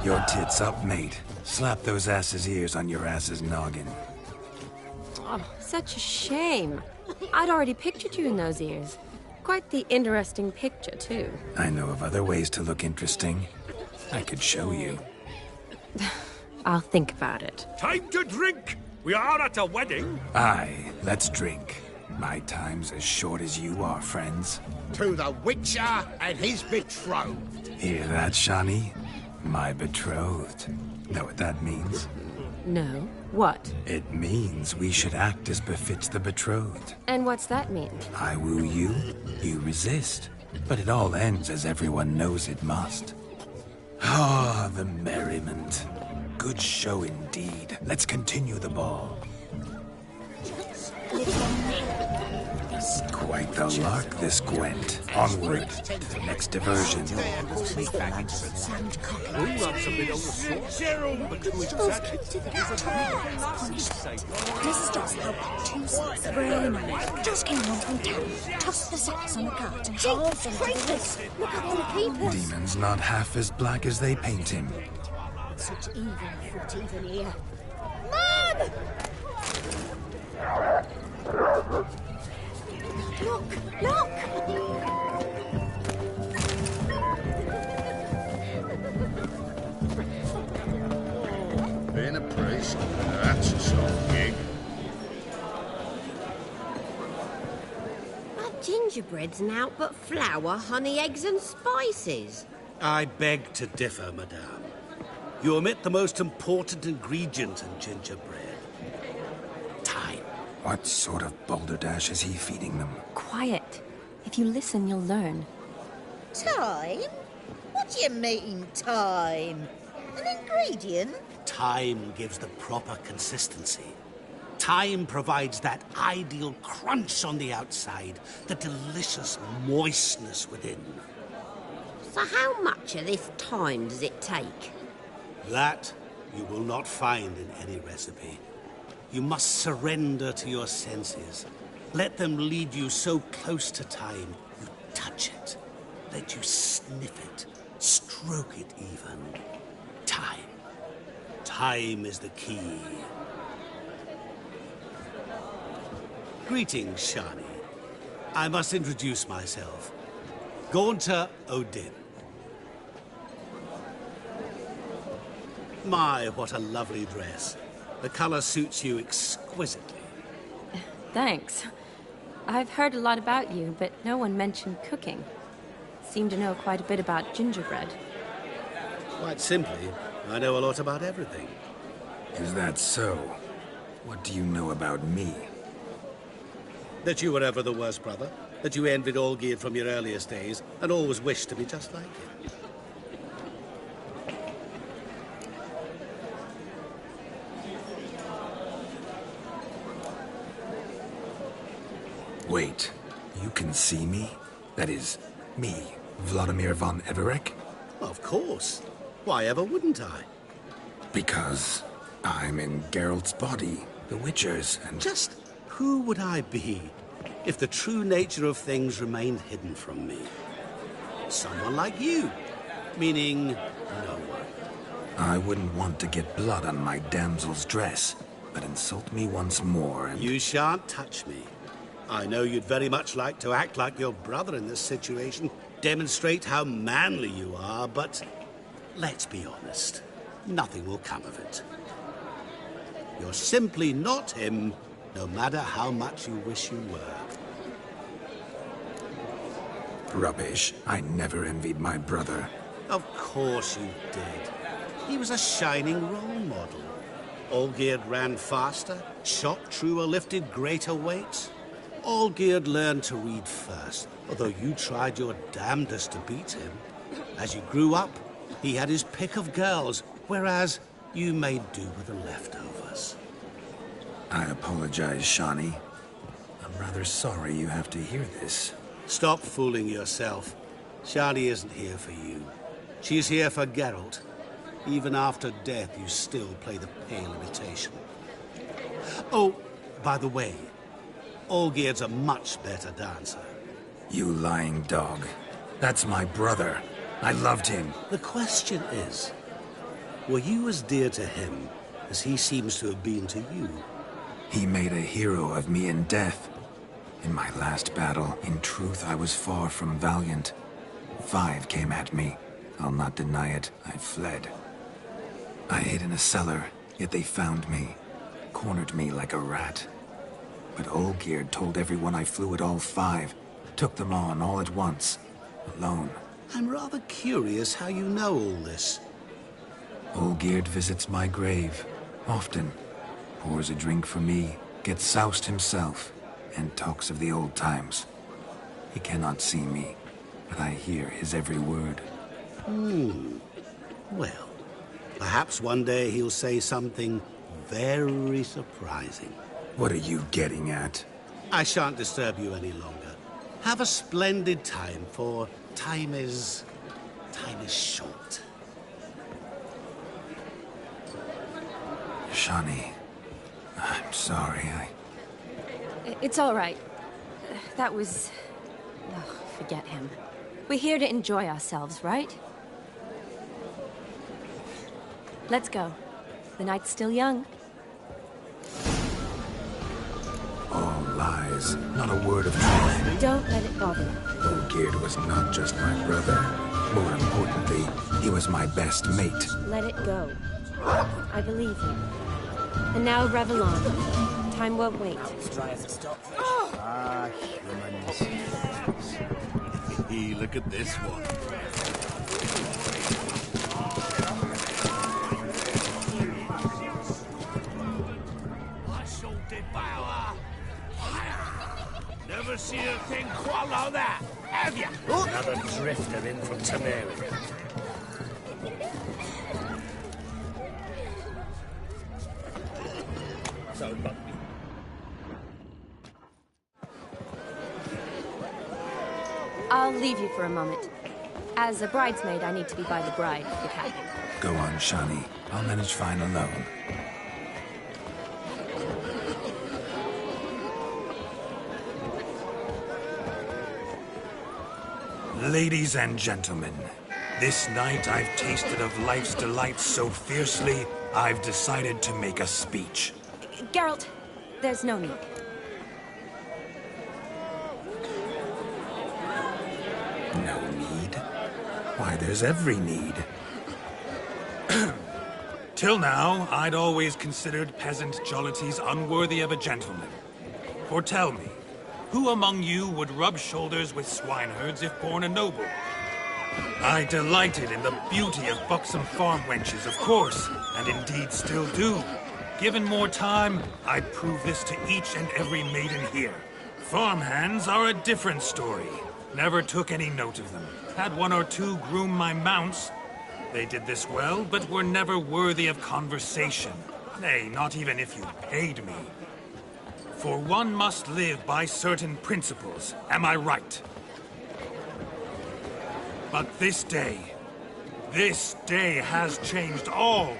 [SPEAKER 1] Your tits up, mate. Slap those asses' ears on your ass's noggin.
[SPEAKER 11] Oh, such a shame. I'd already pictured you in those ears. Quite the interesting picture, too.
[SPEAKER 1] I know of other ways to look interesting. I could show you.
[SPEAKER 11] I'll think about it.
[SPEAKER 14] Time to drink! We are at a wedding.
[SPEAKER 1] Aye, let's drink. My time's as short as you are, friends.
[SPEAKER 2] To the Witcher and his betrothed.
[SPEAKER 1] Hear that, Shani? My betrothed. Know what that means?
[SPEAKER 11] No. What?
[SPEAKER 1] It means we should act as befits the betrothed.
[SPEAKER 11] And what's that mean?
[SPEAKER 1] I woo you, you resist. But it all ends as everyone knows it must. Ah, the merriment. Good show indeed. Let's continue the ball. Quite the lark, this Gwent. Onward to the next diversion.
[SPEAKER 8] Mrs. Joslow, 2 sets of rain. Just came home from town. Tossed the sacks on the cart and hauled them to the woods. Look up on the peepers.
[SPEAKER 1] Demon's not half as black as they paint him.
[SPEAKER 8] Such evil foot even here. Mom! Look! Look!
[SPEAKER 2] Being a priest, that's a soft gig.
[SPEAKER 12] That gingerbread's naught but flour, honey, eggs and spices.
[SPEAKER 2] I beg to differ, madame. You omit the most important ingredient in gingerbread. Time.
[SPEAKER 1] What sort of balderdash is he feeding them?
[SPEAKER 11] Quiet. If If you listen, you'll learn.
[SPEAKER 17] Time? What do you mean, time? An ingredient?
[SPEAKER 2] Time gives the proper consistency. Time provides that ideal crunch on the outside, the delicious moistness within.
[SPEAKER 12] So how much of this time does it take?
[SPEAKER 2] That you will not find in any recipe. You must surrender to your senses. Let them lead you so close to time, you touch it. Let you sniff it, stroke it even. Time. Time is the key. Greetings, Shani. I must introduce myself. Gaunter Odin. My, what a lovely dress. The color suits you exquisitely.
[SPEAKER 11] Thanks. I've heard a lot about you, but no one mentioned cooking. Seem to know quite a bit about gingerbread.
[SPEAKER 2] Quite simply, I know a lot about everything.
[SPEAKER 1] Is that so? What do you know about me?
[SPEAKER 2] That you were ever the worst brother. That you envied Olgierd from your earliest days, and always wished to be just like him.
[SPEAKER 1] Wait, you can see me? That is, me, Vladimir von Everec?
[SPEAKER 2] Of course. Why ever wouldn't I?
[SPEAKER 1] Because I'm in Geralt's body, the Witcher's, and...
[SPEAKER 2] Just who would I be if the true nature of things remained hidden from me? Someone like you. Meaning, no one.
[SPEAKER 1] I wouldn't want to get blood on my damsel's dress, but insult me once more and...
[SPEAKER 2] You shan't touch me. I know you'd very much like to act like your brother in this situation, demonstrate how manly you are, but let's be honest, nothing will come of it. You're simply not him, no matter how much you wish you were.
[SPEAKER 1] Rubbish. I never envied my brother.
[SPEAKER 2] Of course you did. He was a shining role model. Olgierd ran faster, shot truer, lifted greater weights. Olgierd learned to read first, although you tried your damnedest to beat him. As you grew up, he had his pick of girls, whereas you made do with the leftovers.
[SPEAKER 1] I apologize, Shani. I'm rather sorry you have to hear this.
[SPEAKER 2] Stop fooling yourself. Shani isn't here for you. She's here for Geralt. Even after death, you still play the pale imitation. Oh, by the way, Olgierd's a much better dancer.
[SPEAKER 1] You lying dog. That's my brother. I loved him.
[SPEAKER 2] The question is, were you as dear to him as he seems to have been to you?
[SPEAKER 1] He made a hero of me in death. In my last battle, in truth, I was far from valiant. 5 came at me. I'll not deny it. I fled. I hid in a cellar, yet they found me. Cornered me like a rat. But Olgierd told everyone I flew at all 5. Took them on all at once. Alone.
[SPEAKER 2] I'm rather curious how you know all this.
[SPEAKER 1] Olgierd visits my grave. Often. Pours a drink for me. Gets soused himself. And talks of the old times. He cannot see me, but I hear his every word.
[SPEAKER 2] Well, perhaps one day he'll say something very surprising.
[SPEAKER 1] What are you getting at?
[SPEAKER 2] I shan't disturb you any longer. Have a splendid time, for time is short.
[SPEAKER 1] Shani, I'm sorry,
[SPEAKER 11] It's all right. That was... Oh, forget him. We're here to enjoy ourselves, right? Let's go. The night's still young.
[SPEAKER 1] All lies, not a word of truth.
[SPEAKER 11] Don't let it bother you.
[SPEAKER 1] Olgierd was not just my brother. More importantly, he was my best mate.
[SPEAKER 11] Let it go. I believe you. And now revel on. Time won't wait.
[SPEAKER 2] Humans. Look at this one. I shall devour. Never
[SPEAKER 4] never seen a thing quite like that, have you?
[SPEAKER 2] Another drifter in from Temeria. So,
[SPEAKER 11] I'll leave you for a moment. As a bridesmaid, I need to be by the bride, the captain.
[SPEAKER 1] Go on, Shani. I'll manage fine alone. Ladies and gentlemen, this night I've tasted of life's delights so fiercely, I've decided to make a speech.
[SPEAKER 11] Geralt, there's no need.
[SPEAKER 1] No need? Why, there's every need. Till now, I'd always considered peasant jollities unworthy of a gentleman. For tell me, who among you would rub shoulders with swineherds if born a noble? I delighted in the beauty of buxom farm wenches, of course, and indeed still do. Given more time, I'd prove this to each and every maiden here. Farmhands are a different story. Never took any note of them. Had one or two groom my mounts. They did this well, but were never worthy of conversation. Nay, not even if you paid me. For one must live by certain principles, am I right? But this day has changed all.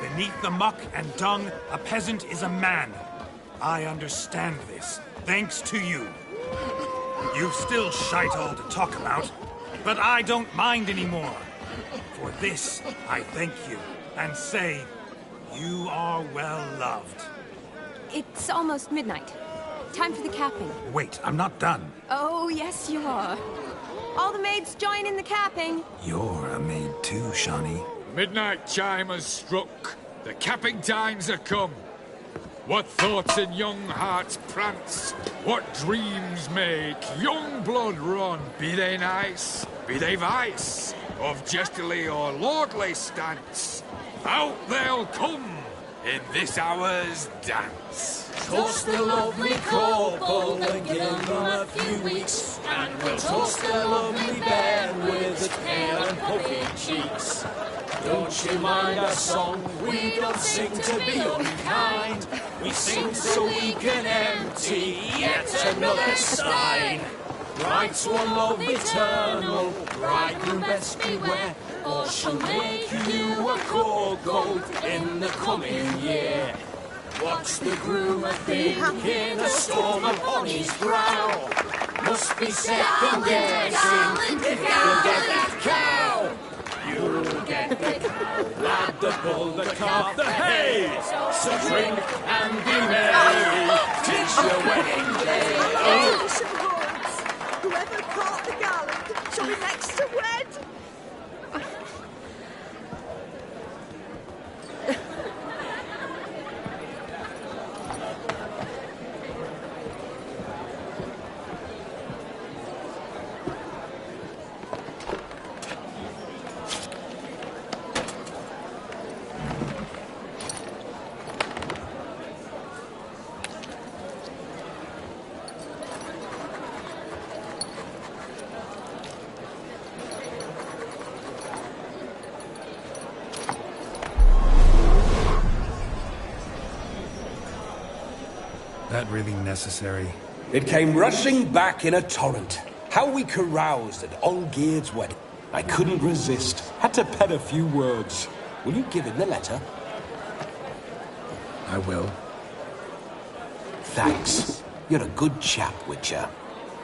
[SPEAKER 1] Beneath the muck and dung, a peasant is a man. I understand this, thanks to you. You've still shite all to talk about, but I don't mind anymore. For this, I thank you, and say, you are well loved.
[SPEAKER 11] It's almost midnight. Time for the capping.
[SPEAKER 1] Wait, I'm not done.
[SPEAKER 11] Oh, yes, you are. All the maids join in the capping.
[SPEAKER 1] You're a maid too, Shani.
[SPEAKER 18] Midnight chime has struck. The capping times are come. What thoughts in young hearts prance? What dreams make young blood run? Be they nice, be they vice, of jestily or lordly stance, out they'll come in this hour's dance.
[SPEAKER 19] Toast the lovely couple and give them a few weeks, and we'll toast the lovely bear with its pale and puffy cheeks. Don't you mind our song? We don't sing to be unkind. We sing so we can empty yet another stein. Bride's one love eternal, bridegroom best beware, or she'll make you a cold gold in the coming year. What's the groom a thinking? A storm upon his brow. Must be second guessing if you'll get that cow. You'll get the cow, lad, the bull, the calf, the hay. So drink and be merry, 'tis your wedding day.
[SPEAKER 8] Whoever caught the garland shall be next to wed.
[SPEAKER 1] That really necessary?
[SPEAKER 10] It came rushing back in a torrent. How we caroused at Olgierd's wedding. I couldn't resist. Had to pen a few words. Will you give him the letter?
[SPEAKER 1] I will.
[SPEAKER 10] Thanks. You're a good chap, Witcher.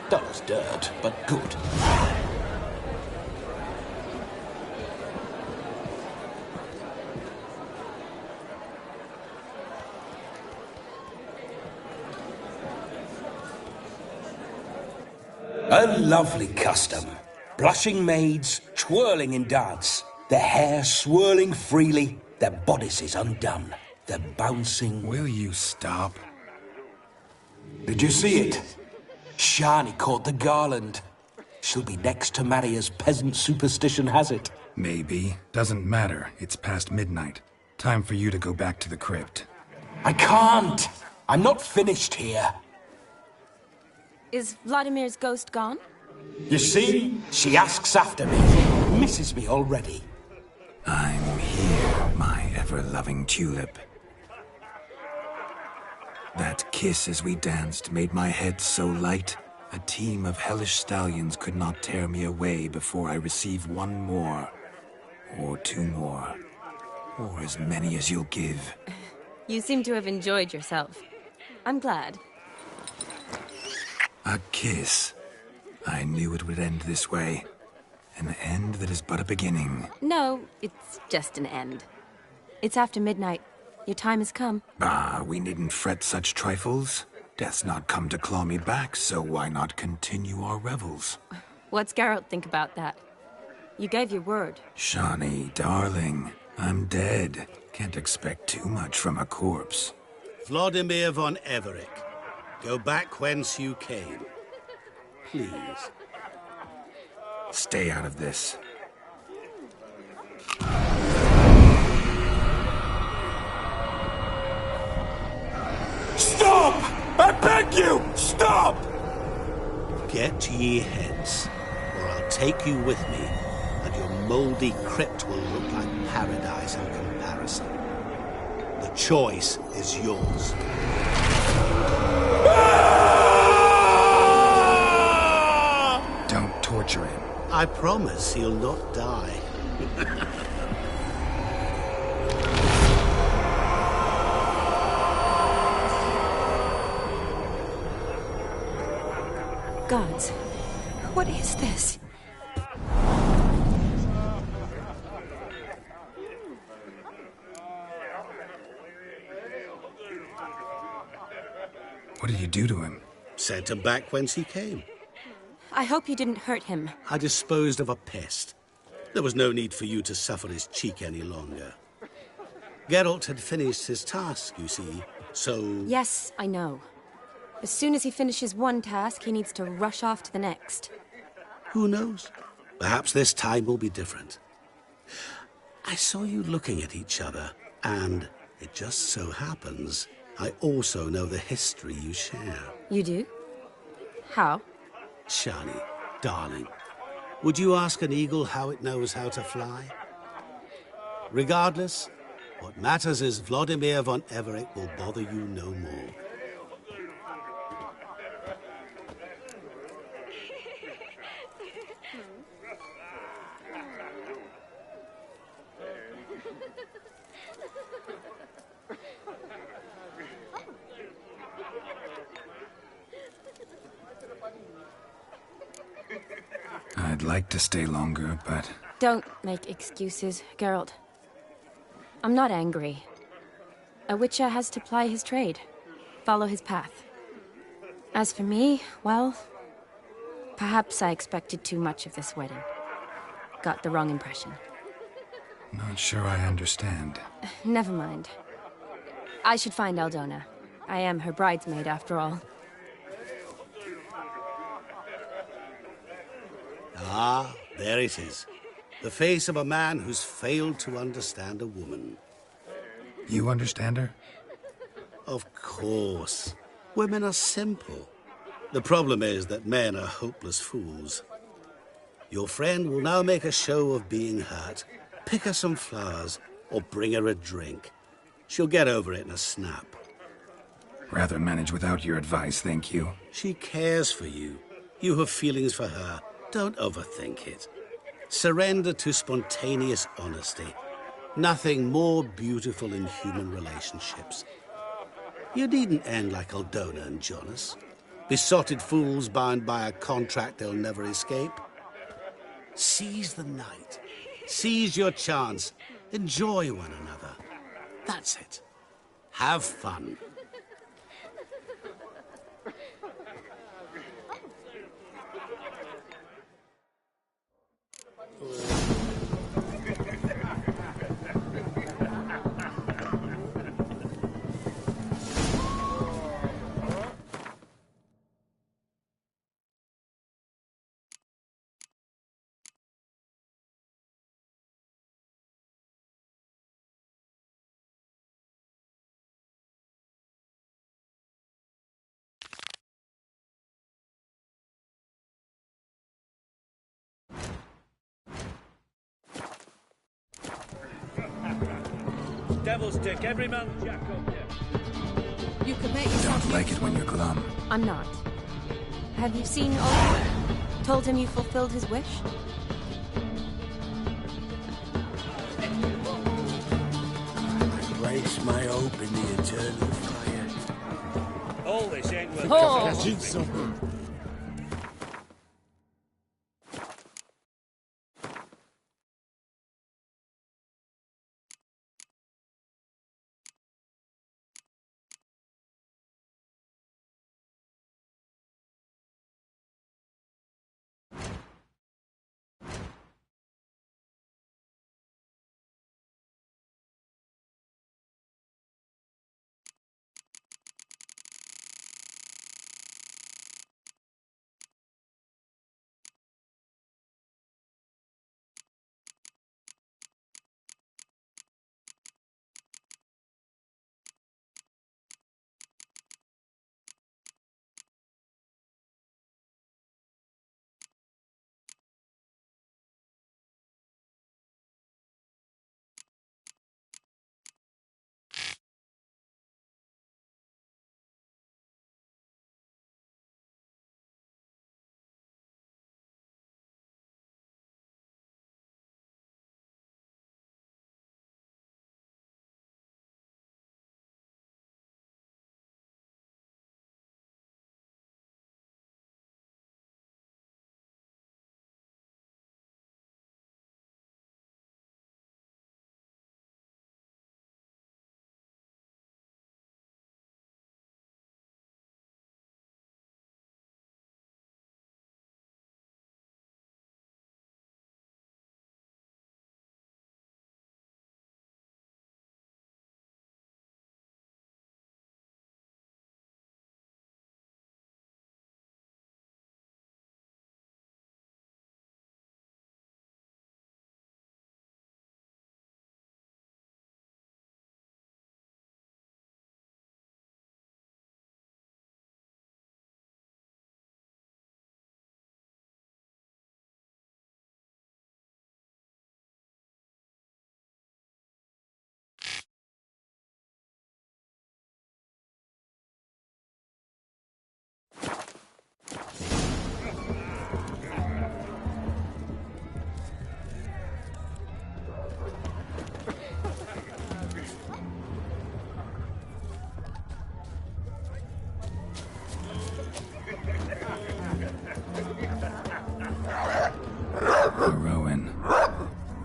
[SPEAKER 10] Dull as dirt, but good. A lovely custom. Blushing maids, twirling in dance, their hair swirling freely, their bodices undone, their bouncing...
[SPEAKER 1] Will you stop?
[SPEAKER 10] Did you see it? Shani caught the garland. She'll be next to marry as peasant superstition has it.
[SPEAKER 1] Maybe. Doesn't matter. It's past midnight. Time for you to go back to the crypt.
[SPEAKER 10] I can't. I'm not finished here.
[SPEAKER 11] Is Vladimir's ghost gone?
[SPEAKER 10] You see? She asks after me. Misses me already.
[SPEAKER 3] I'm here, my ever-loving tulip. That kiss as we danced made my head so light, a team of hellish stallions could not tear me away before I receive one more. Or two more. Or as many as you'll give.
[SPEAKER 11] You seem to have enjoyed yourself. I'm glad.
[SPEAKER 3] A kiss. I knew it would end this way. An end that is but a beginning.
[SPEAKER 11] No, it's just an end. It's after midnight. Your time has come.
[SPEAKER 3] Ah, we needn't fret such trifles. Death's not come to claw me back, so why not continue our revels?
[SPEAKER 11] What's Geralt think about that? You gave your word.
[SPEAKER 3] Shawnee, darling, I'm dead. Can't expect too much from a corpse.
[SPEAKER 2] Vladimir von Everick, go back whence you came. Please.
[SPEAKER 3] Stay out of this.
[SPEAKER 10] Stop! I beg you! Stop!
[SPEAKER 2] Get ye hence, or I'll take you with me, and your mouldy crypt will look like paradise in comparison. The choice is yours.
[SPEAKER 3] Don't torture him.
[SPEAKER 2] I promise he'll not die.
[SPEAKER 11] Gods, what is this?
[SPEAKER 3] What did you do to him?
[SPEAKER 2] Sent him back whence he came.
[SPEAKER 11] I hope you didn't hurt him.
[SPEAKER 2] I disposed of a pest. There was no need for you to suffer his cheek any longer. Geralt had finished his task, you see, so...
[SPEAKER 11] Yes, I know. As soon as he finishes one task, he needs to rush off to the next.
[SPEAKER 2] Who knows? Perhaps this time will be different. I saw you looking at each other, and it just so happens I also know the history you share.
[SPEAKER 11] You do? How?
[SPEAKER 2] Shani, darling, would you ask an eagle how it knows how to fly? Regardless, what matters is Vladimir von Everick will bother you no more.
[SPEAKER 3] I'd like to stay longer, but...
[SPEAKER 11] Don't make excuses, Geralt. I'm not angry. A Witcher has to ply his trade, follow his path. As for me, well, perhaps I expected too much of this wedding. Got the wrong impression.
[SPEAKER 3] Not sure I understand.
[SPEAKER 11] Never mind. I should find Aldona. I am her bridesmaid, after all.
[SPEAKER 2] Ah, there it is. The face of a man who's failed to understand a woman.
[SPEAKER 3] You understand her?
[SPEAKER 2] Of course. Women are simple. The problem is that men are hopeless fools. Your friend will now make a show of being hurt, pick her some flowers, or bring her a drink. She'll get over it in a snap.
[SPEAKER 3] Rather manage without your advice, thank you.
[SPEAKER 2] She cares for you. You have feelings for her. Don't overthink it. Surrender to spontaneous honesty. Nothing more beautiful in human relationships. You needn't end like Aldona and Jonas. Besotted fools bound by a contract they'll never escape. Seize the night. Seize your chance. Enjoy one another. That's it. Have fun.
[SPEAKER 19] devil's dick, every man jack up, yeah.
[SPEAKER 13] You can make yourself
[SPEAKER 1] Don't like it when you're glum.
[SPEAKER 11] I'm not. Have you seen Olga? Told him you fulfilled his wish?
[SPEAKER 9] Place my hope in the eternal fire.
[SPEAKER 19] All this ain't worth
[SPEAKER 14] Catching something.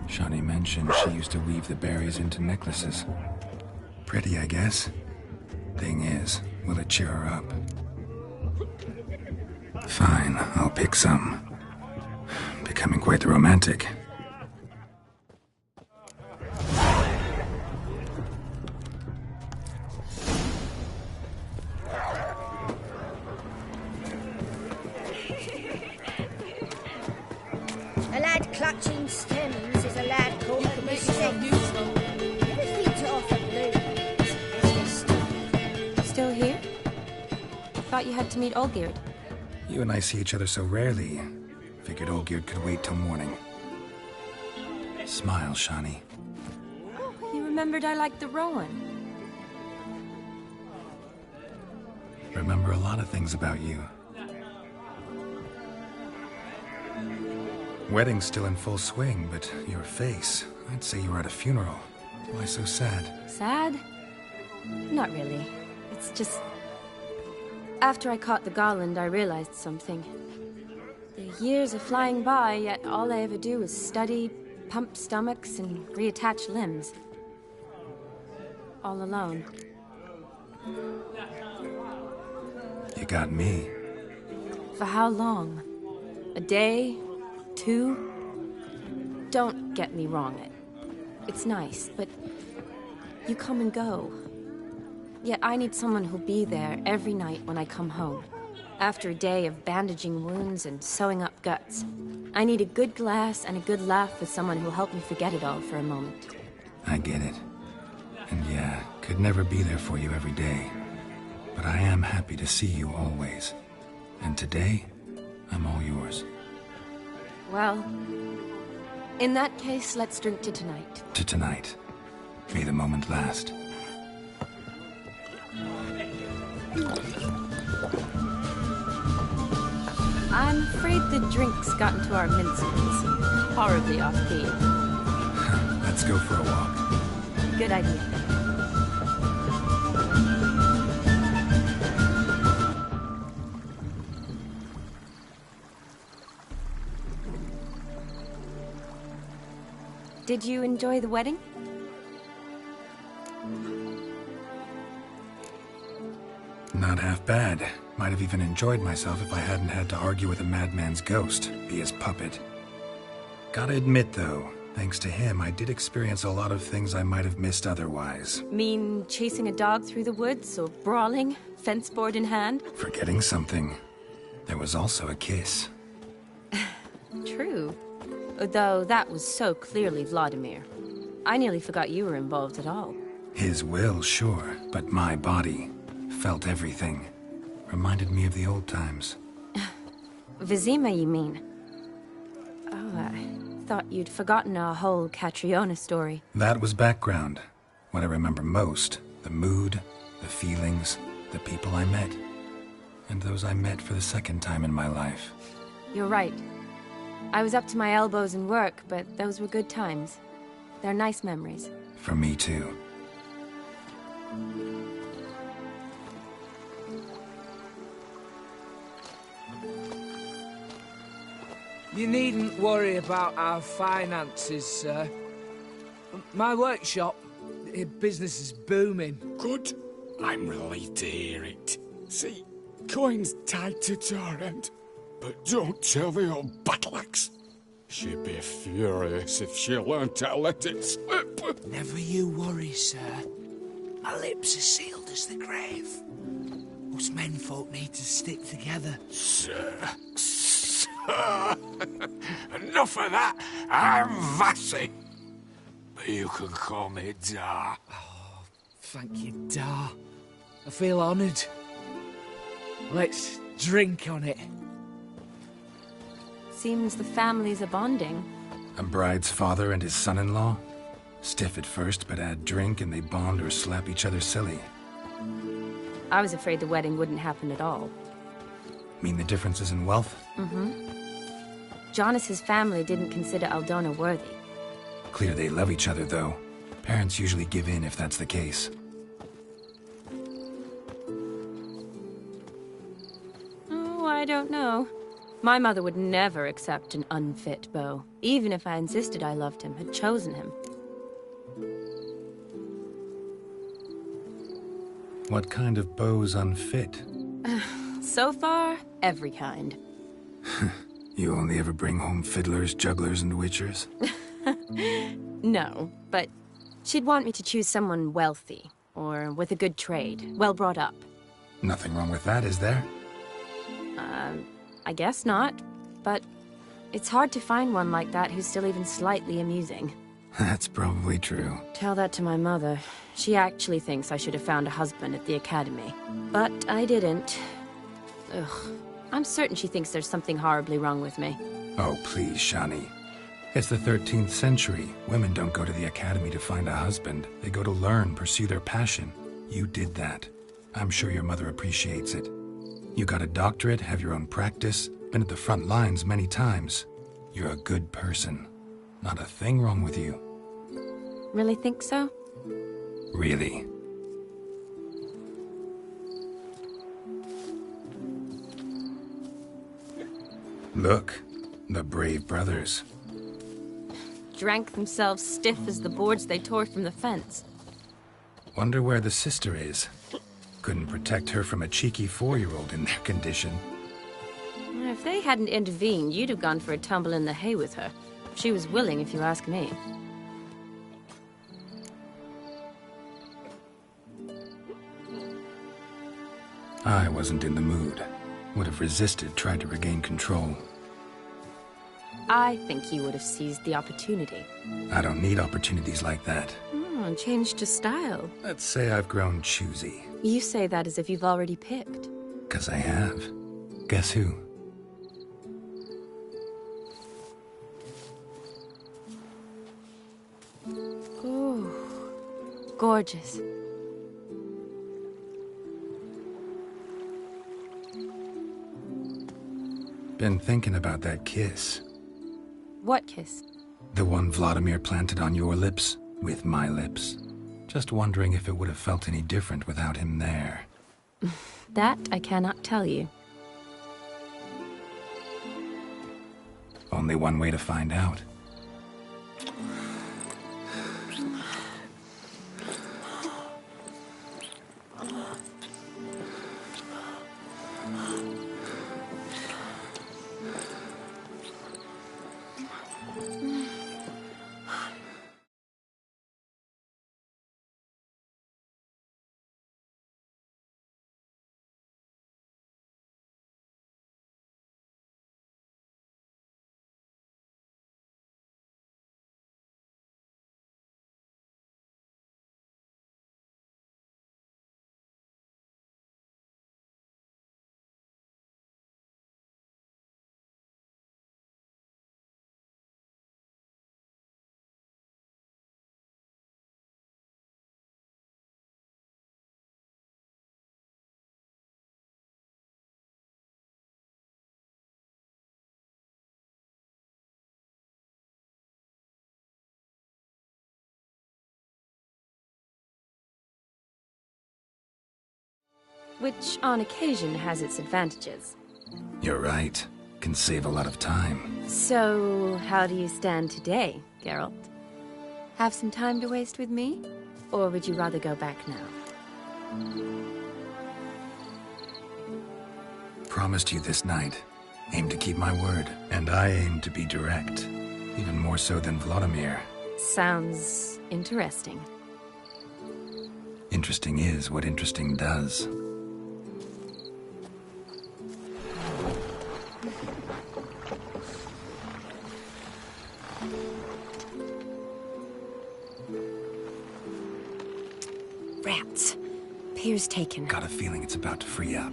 [SPEAKER 3] Shawnee mentioned she used to weave the berries into necklaces. Pretty, I guess. Thing is, will it cheer her up? Fine, I'll pick some. Becoming quite the romantic.
[SPEAKER 8] A lad clutching stems is a lad caught at mistake. Never think to offer blues.
[SPEAKER 11] Still here? Thought you had to meet Olgierd.
[SPEAKER 3] You and I see each other so rarely. Figured Olgierd could wait till morning. Smile, Shawnee.
[SPEAKER 11] You remembered I liked the Rowan.
[SPEAKER 3] Remember a lot of things about you. Wedding's still in full swing, but your face, I'd say you were at a funeral. Why so sad?
[SPEAKER 11] Sad? Not really. It's just... After I caught the garland, I realized something. The years are flying by, yet all I ever do is study, pump stomachs, and reattach limbs. All alone.
[SPEAKER 3] You got me.
[SPEAKER 11] For how long? A day? 2? Don't get me wrong. It's nice, but you come and go. Yet I need someone who'll be there every night when I come home. After a day of bandaging wounds and sewing up guts, I need a good glass and a good laugh with someone who'll help me forget it all for a moment.
[SPEAKER 3] I get it. And yeah, could never be there for you every day. But I am happy to see you always. And today, I'm all yours.
[SPEAKER 11] Well, in that case, let's drink to tonight.
[SPEAKER 3] To tonight. May the moment last.
[SPEAKER 11] I'm afraid the drinks got into our minstrels. Horribly off-key.
[SPEAKER 3] Let's go for a walk.
[SPEAKER 11] Good idea. Did you enjoy the wedding?
[SPEAKER 3] Not half bad. Might have even enjoyed myself if I hadn't had to argue with a madman's ghost, be his puppet. Gotta admit, though, thanks to him, I did experience a lot of things I might have missed otherwise.
[SPEAKER 11] Mean chasing a dog through the woods, or brawling, fence board in hand?
[SPEAKER 3] Forgetting something. There was also a kiss.
[SPEAKER 11] True. Though that was so clearly Vladimir. I nearly forgot you were involved at all.
[SPEAKER 3] His will, sure, but my body felt everything. Reminded me of the old times.
[SPEAKER 11] Vizima, you mean? Oh, I thought you'd forgotten our whole Catriona story.
[SPEAKER 3] That was background. What I remember most, the mood, the feelings, the people I met. And those I met for the second time in my life.
[SPEAKER 11] You're right. I was up to my elbows in work, but those were good times. They're nice memories.
[SPEAKER 3] For me, too.
[SPEAKER 20] You needn't worry about our finances, sir. My workshop, business is booming.
[SPEAKER 18] Good. I'm relieved to hear it. See, coin's tied to Torrent. But don't tell the old battle-axe. She'd be furious if she learned to let it slip.
[SPEAKER 16] Never you worry, sir. My lips are sealed as the grave. Us menfolk need to stick together.
[SPEAKER 18] Sir. Enough of that. I'm Vassy. But you can call me Dar.
[SPEAKER 20] Oh, thank you, Dar. I feel honoured. Let's drink on it.
[SPEAKER 11] Seems the families are bonding.
[SPEAKER 3] A bride's father and his son-in-law? Stiff at first, but add drink and they bond or slap each other silly.
[SPEAKER 11] I was afraid the wedding wouldn't happen at all.
[SPEAKER 3] Mean the differences in wealth?
[SPEAKER 11] Mm-hmm. Jonas's family didn't consider Aldona worthy.
[SPEAKER 3] Clear they love each other, though. Parents usually give in if that's the case.
[SPEAKER 11] Oh, I don't know. My mother would never accept an unfit beau, even if I insisted I loved him, had chosen him.
[SPEAKER 3] What kind of beau's unfit?
[SPEAKER 11] So far, every kind.
[SPEAKER 3] You only ever bring home fiddlers, jugglers, and witchers?
[SPEAKER 11] No, but she'd want me to choose someone wealthy, or with a good trade, well brought up.
[SPEAKER 3] Nothing wrong with that, is there?
[SPEAKER 11] I guess not, but it's hard to find one like that who's still even slightly amusing.
[SPEAKER 3] That's probably true.
[SPEAKER 11] Tell that to my mother. She actually thinks I should have found a husband at the academy. But I didn't. Ugh. I'm certain she thinks there's something horribly wrong with me.
[SPEAKER 3] Oh, please, Shani. It's the 13th century. Women don't go to the academy to find a husband. They go to learn, pursue their passion. You did that. I'm sure your mother appreciates it. You got a doctorate, have your own practice, been at the front lines many times. You're a good person. Not a thing wrong with you.
[SPEAKER 11] Really think so?
[SPEAKER 3] Really. Look, the brave brothers.
[SPEAKER 11] Drank themselves stiff as the boards they tore from the fence.
[SPEAKER 3] Wonder where the sister is. Couldn't protect her from a cheeky 4-year-old in their condition.
[SPEAKER 11] If they hadn't intervened, you'd have gone for a tumble in the hay with her. She was willing, if you ask me.
[SPEAKER 3] I wasn't in the mood. Would have resisted, tried to regain control.
[SPEAKER 11] I think you would have seized the opportunity.
[SPEAKER 3] I don't need opportunities like that.
[SPEAKER 11] Changed your style.
[SPEAKER 3] Let's say I've grown choosy.
[SPEAKER 11] You say that as if you've already picked.
[SPEAKER 3] 'Cause I have. Guess who?
[SPEAKER 11] Oh, Gorgeous.
[SPEAKER 3] Been thinking about that kiss.
[SPEAKER 11] What kiss?
[SPEAKER 3] The one Vladimir planted on your lips, with my lips. Just wondering if it would have felt any different without him there.
[SPEAKER 11] That I cannot tell you.
[SPEAKER 3] Only one way to find out.
[SPEAKER 11] Which, on occasion, has its advantages.
[SPEAKER 3] You're right. Can save a lot of time.
[SPEAKER 11] So, how do you stand today, Geralt? Have some time to waste with me? Or would you rather go back now?
[SPEAKER 3] Promised you this night. Aim to keep my word. And I aim to be direct. Even more so than Vladimir.
[SPEAKER 11] Sounds interesting.
[SPEAKER 3] Interesting is what interesting does.
[SPEAKER 11] Rats. Pier's taken.
[SPEAKER 3] Got a feeling it's about to free up.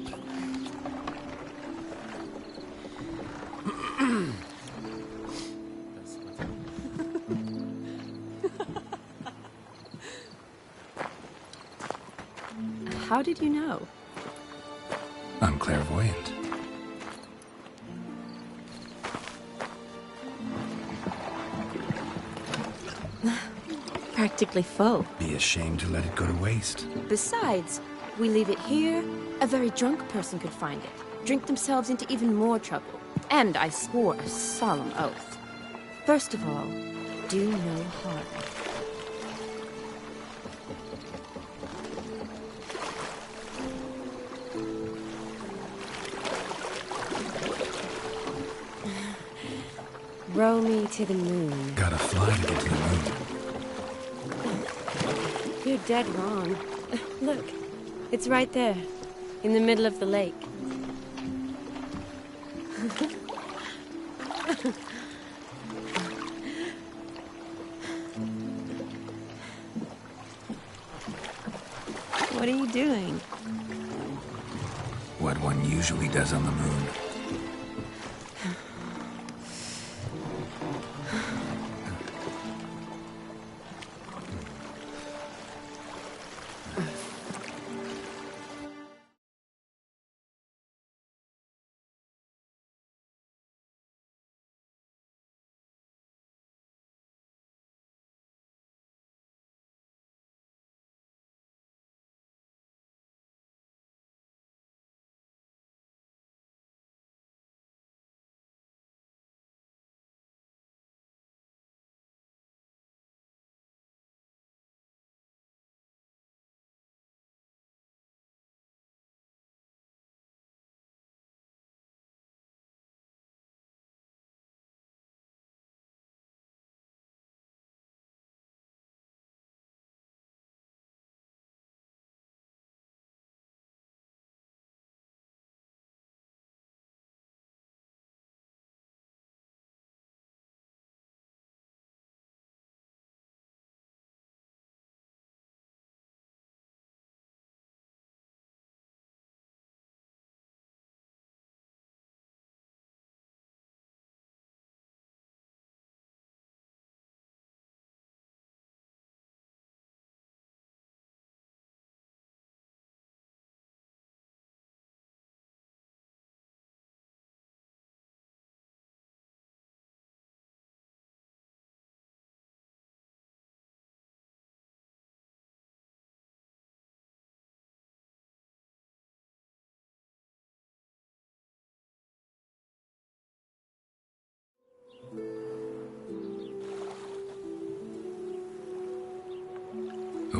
[SPEAKER 11] How did you know?
[SPEAKER 3] I'm clairvoyant.
[SPEAKER 11] Practically full.
[SPEAKER 3] Be ashamed to let it go to waste.
[SPEAKER 11] Besides, we leave it here, a very drunk person could find it, drink themselves into even more trouble. And I swore a solemn oath. First of all, do no harm. Row me to the moon.
[SPEAKER 3] Gotta fly to get to the moon.
[SPEAKER 11] You're dead wrong. Look, it's right there, in the middle of the lake. What are you doing?
[SPEAKER 3] What one usually does on the moon.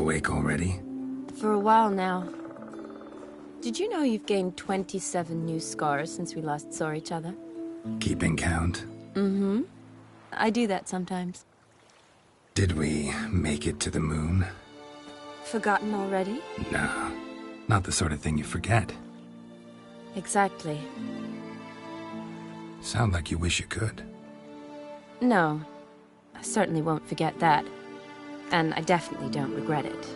[SPEAKER 1] Awake already?
[SPEAKER 11] For a while now. Did you know you've gained 27 new scars since we last saw each other?
[SPEAKER 1] Keeping count?
[SPEAKER 11] Mm-hmm. I do that sometimes.
[SPEAKER 1] Did we make it to the moon?
[SPEAKER 11] Forgotten already?
[SPEAKER 1] No, not the sort of thing you forget.
[SPEAKER 11] Exactly.
[SPEAKER 1] Sound like you wish you could.
[SPEAKER 11] No, I certainly won't forget that. And I definitely don't regret it.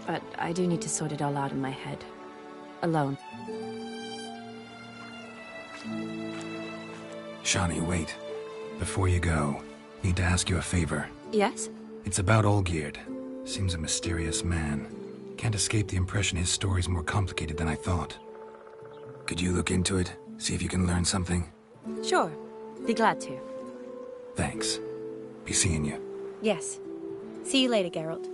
[SPEAKER 11] But I do need to sort it all out in my head. Alone.
[SPEAKER 1] Shani, wait. Before you go, need to ask you a favor.
[SPEAKER 11] Yes?
[SPEAKER 1] It's about Olgierd. Seems a mysterious man. Can't escape the impression his story's more complicated than I thought. Could you look into it? See if you can learn something?
[SPEAKER 11] Sure. Be glad to.
[SPEAKER 1] Thanks. Be seeing you.
[SPEAKER 11] Yes. See you later, Geralt.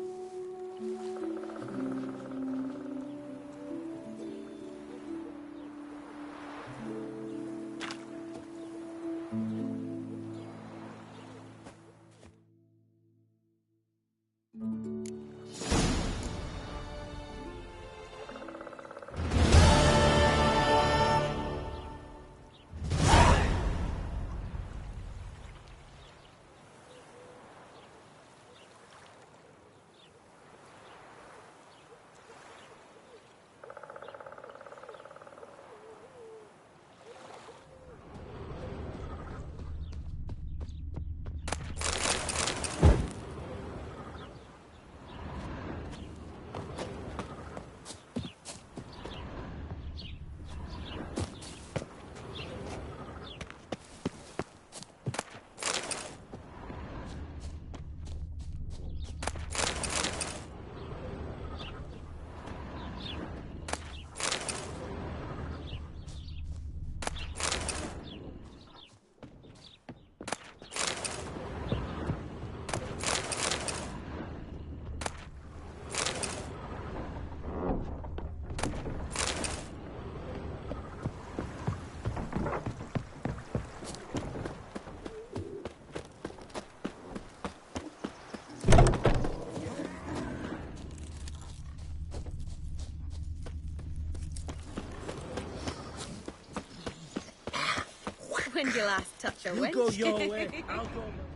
[SPEAKER 17] When'd you last touch a
[SPEAKER 14] You
[SPEAKER 17] wench?
[SPEAKER 14] go your way, I'll go mine.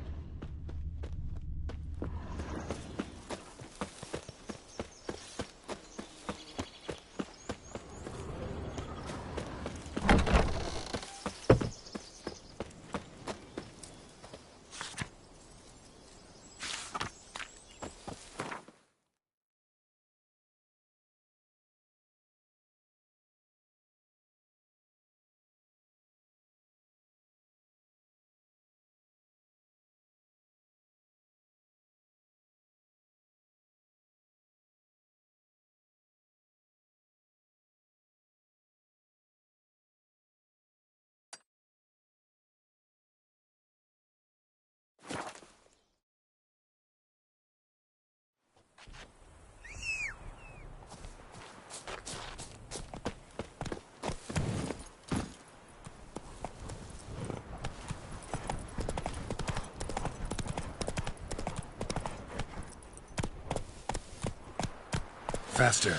[SPEAKER 1] Faster.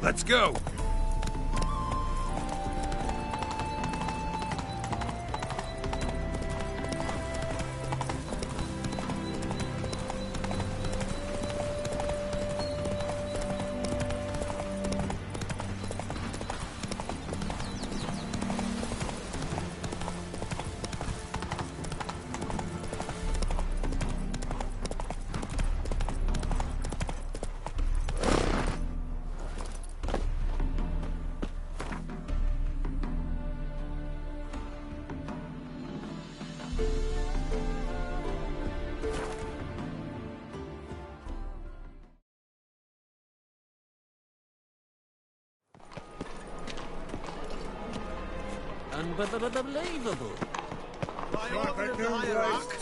[SPEAKER 14] Let's go.
[SPEAKER 6] Unbelievable. By order of the hierarch,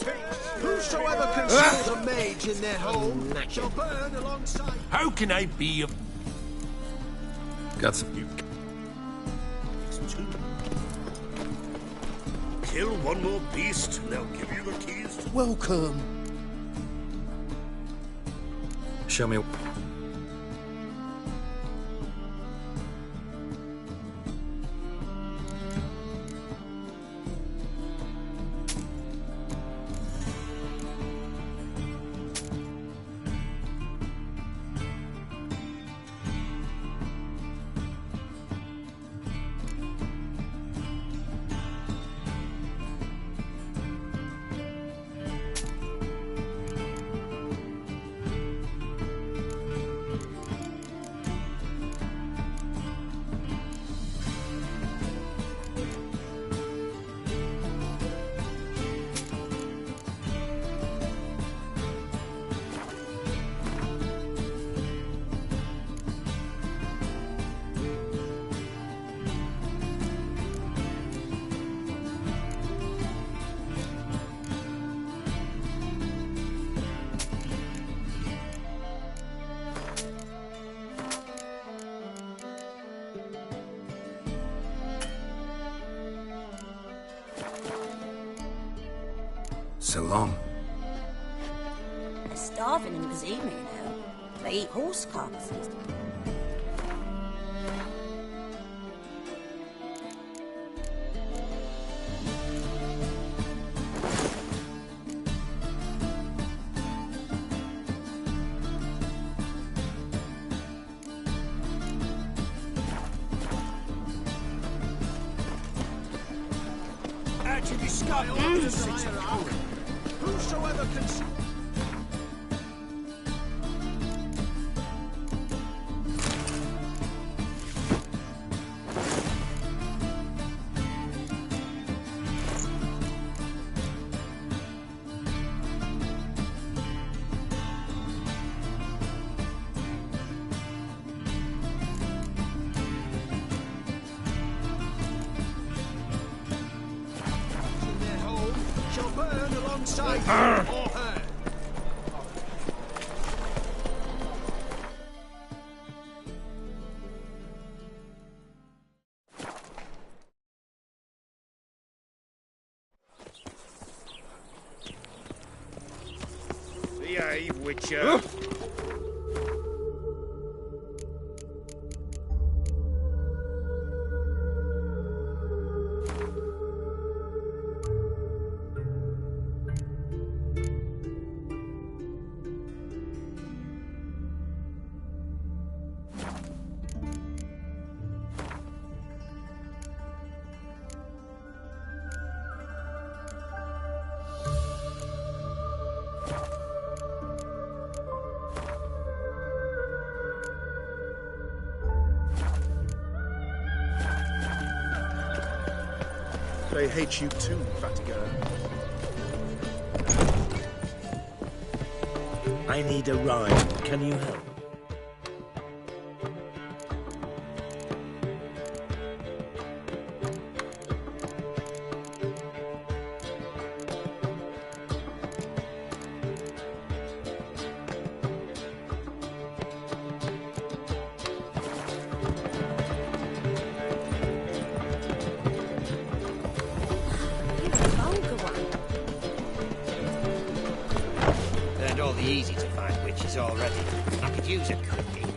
[SPEAKER 6] whosoever conceals a mage in their home shall burn alongside.
[SPEAKER 14] How can I be of...
[SPEAKER 1] Got some...
[SPEAKER 14] Kill one more beast, and they'll give you the keys to...
[SPEAKER 6] Welcome.
[SPEAKER 1] Show me... So long.
[SPEAKER 12] They're starving in Kazima, you know. They eat horse carcasses.
[SPEAKER 6] Actually, Scott, whosoever conceals... shall burn alongside him or her.
[SPEAKER 14] Behave, Witcher.
[SPEAKER 21] They hate you too, Fatiga.
[SPEAKER 22] I need a ride. Can you help?
[SPEAKER 16] Learned all the easy to find witches already. I could use a cookie.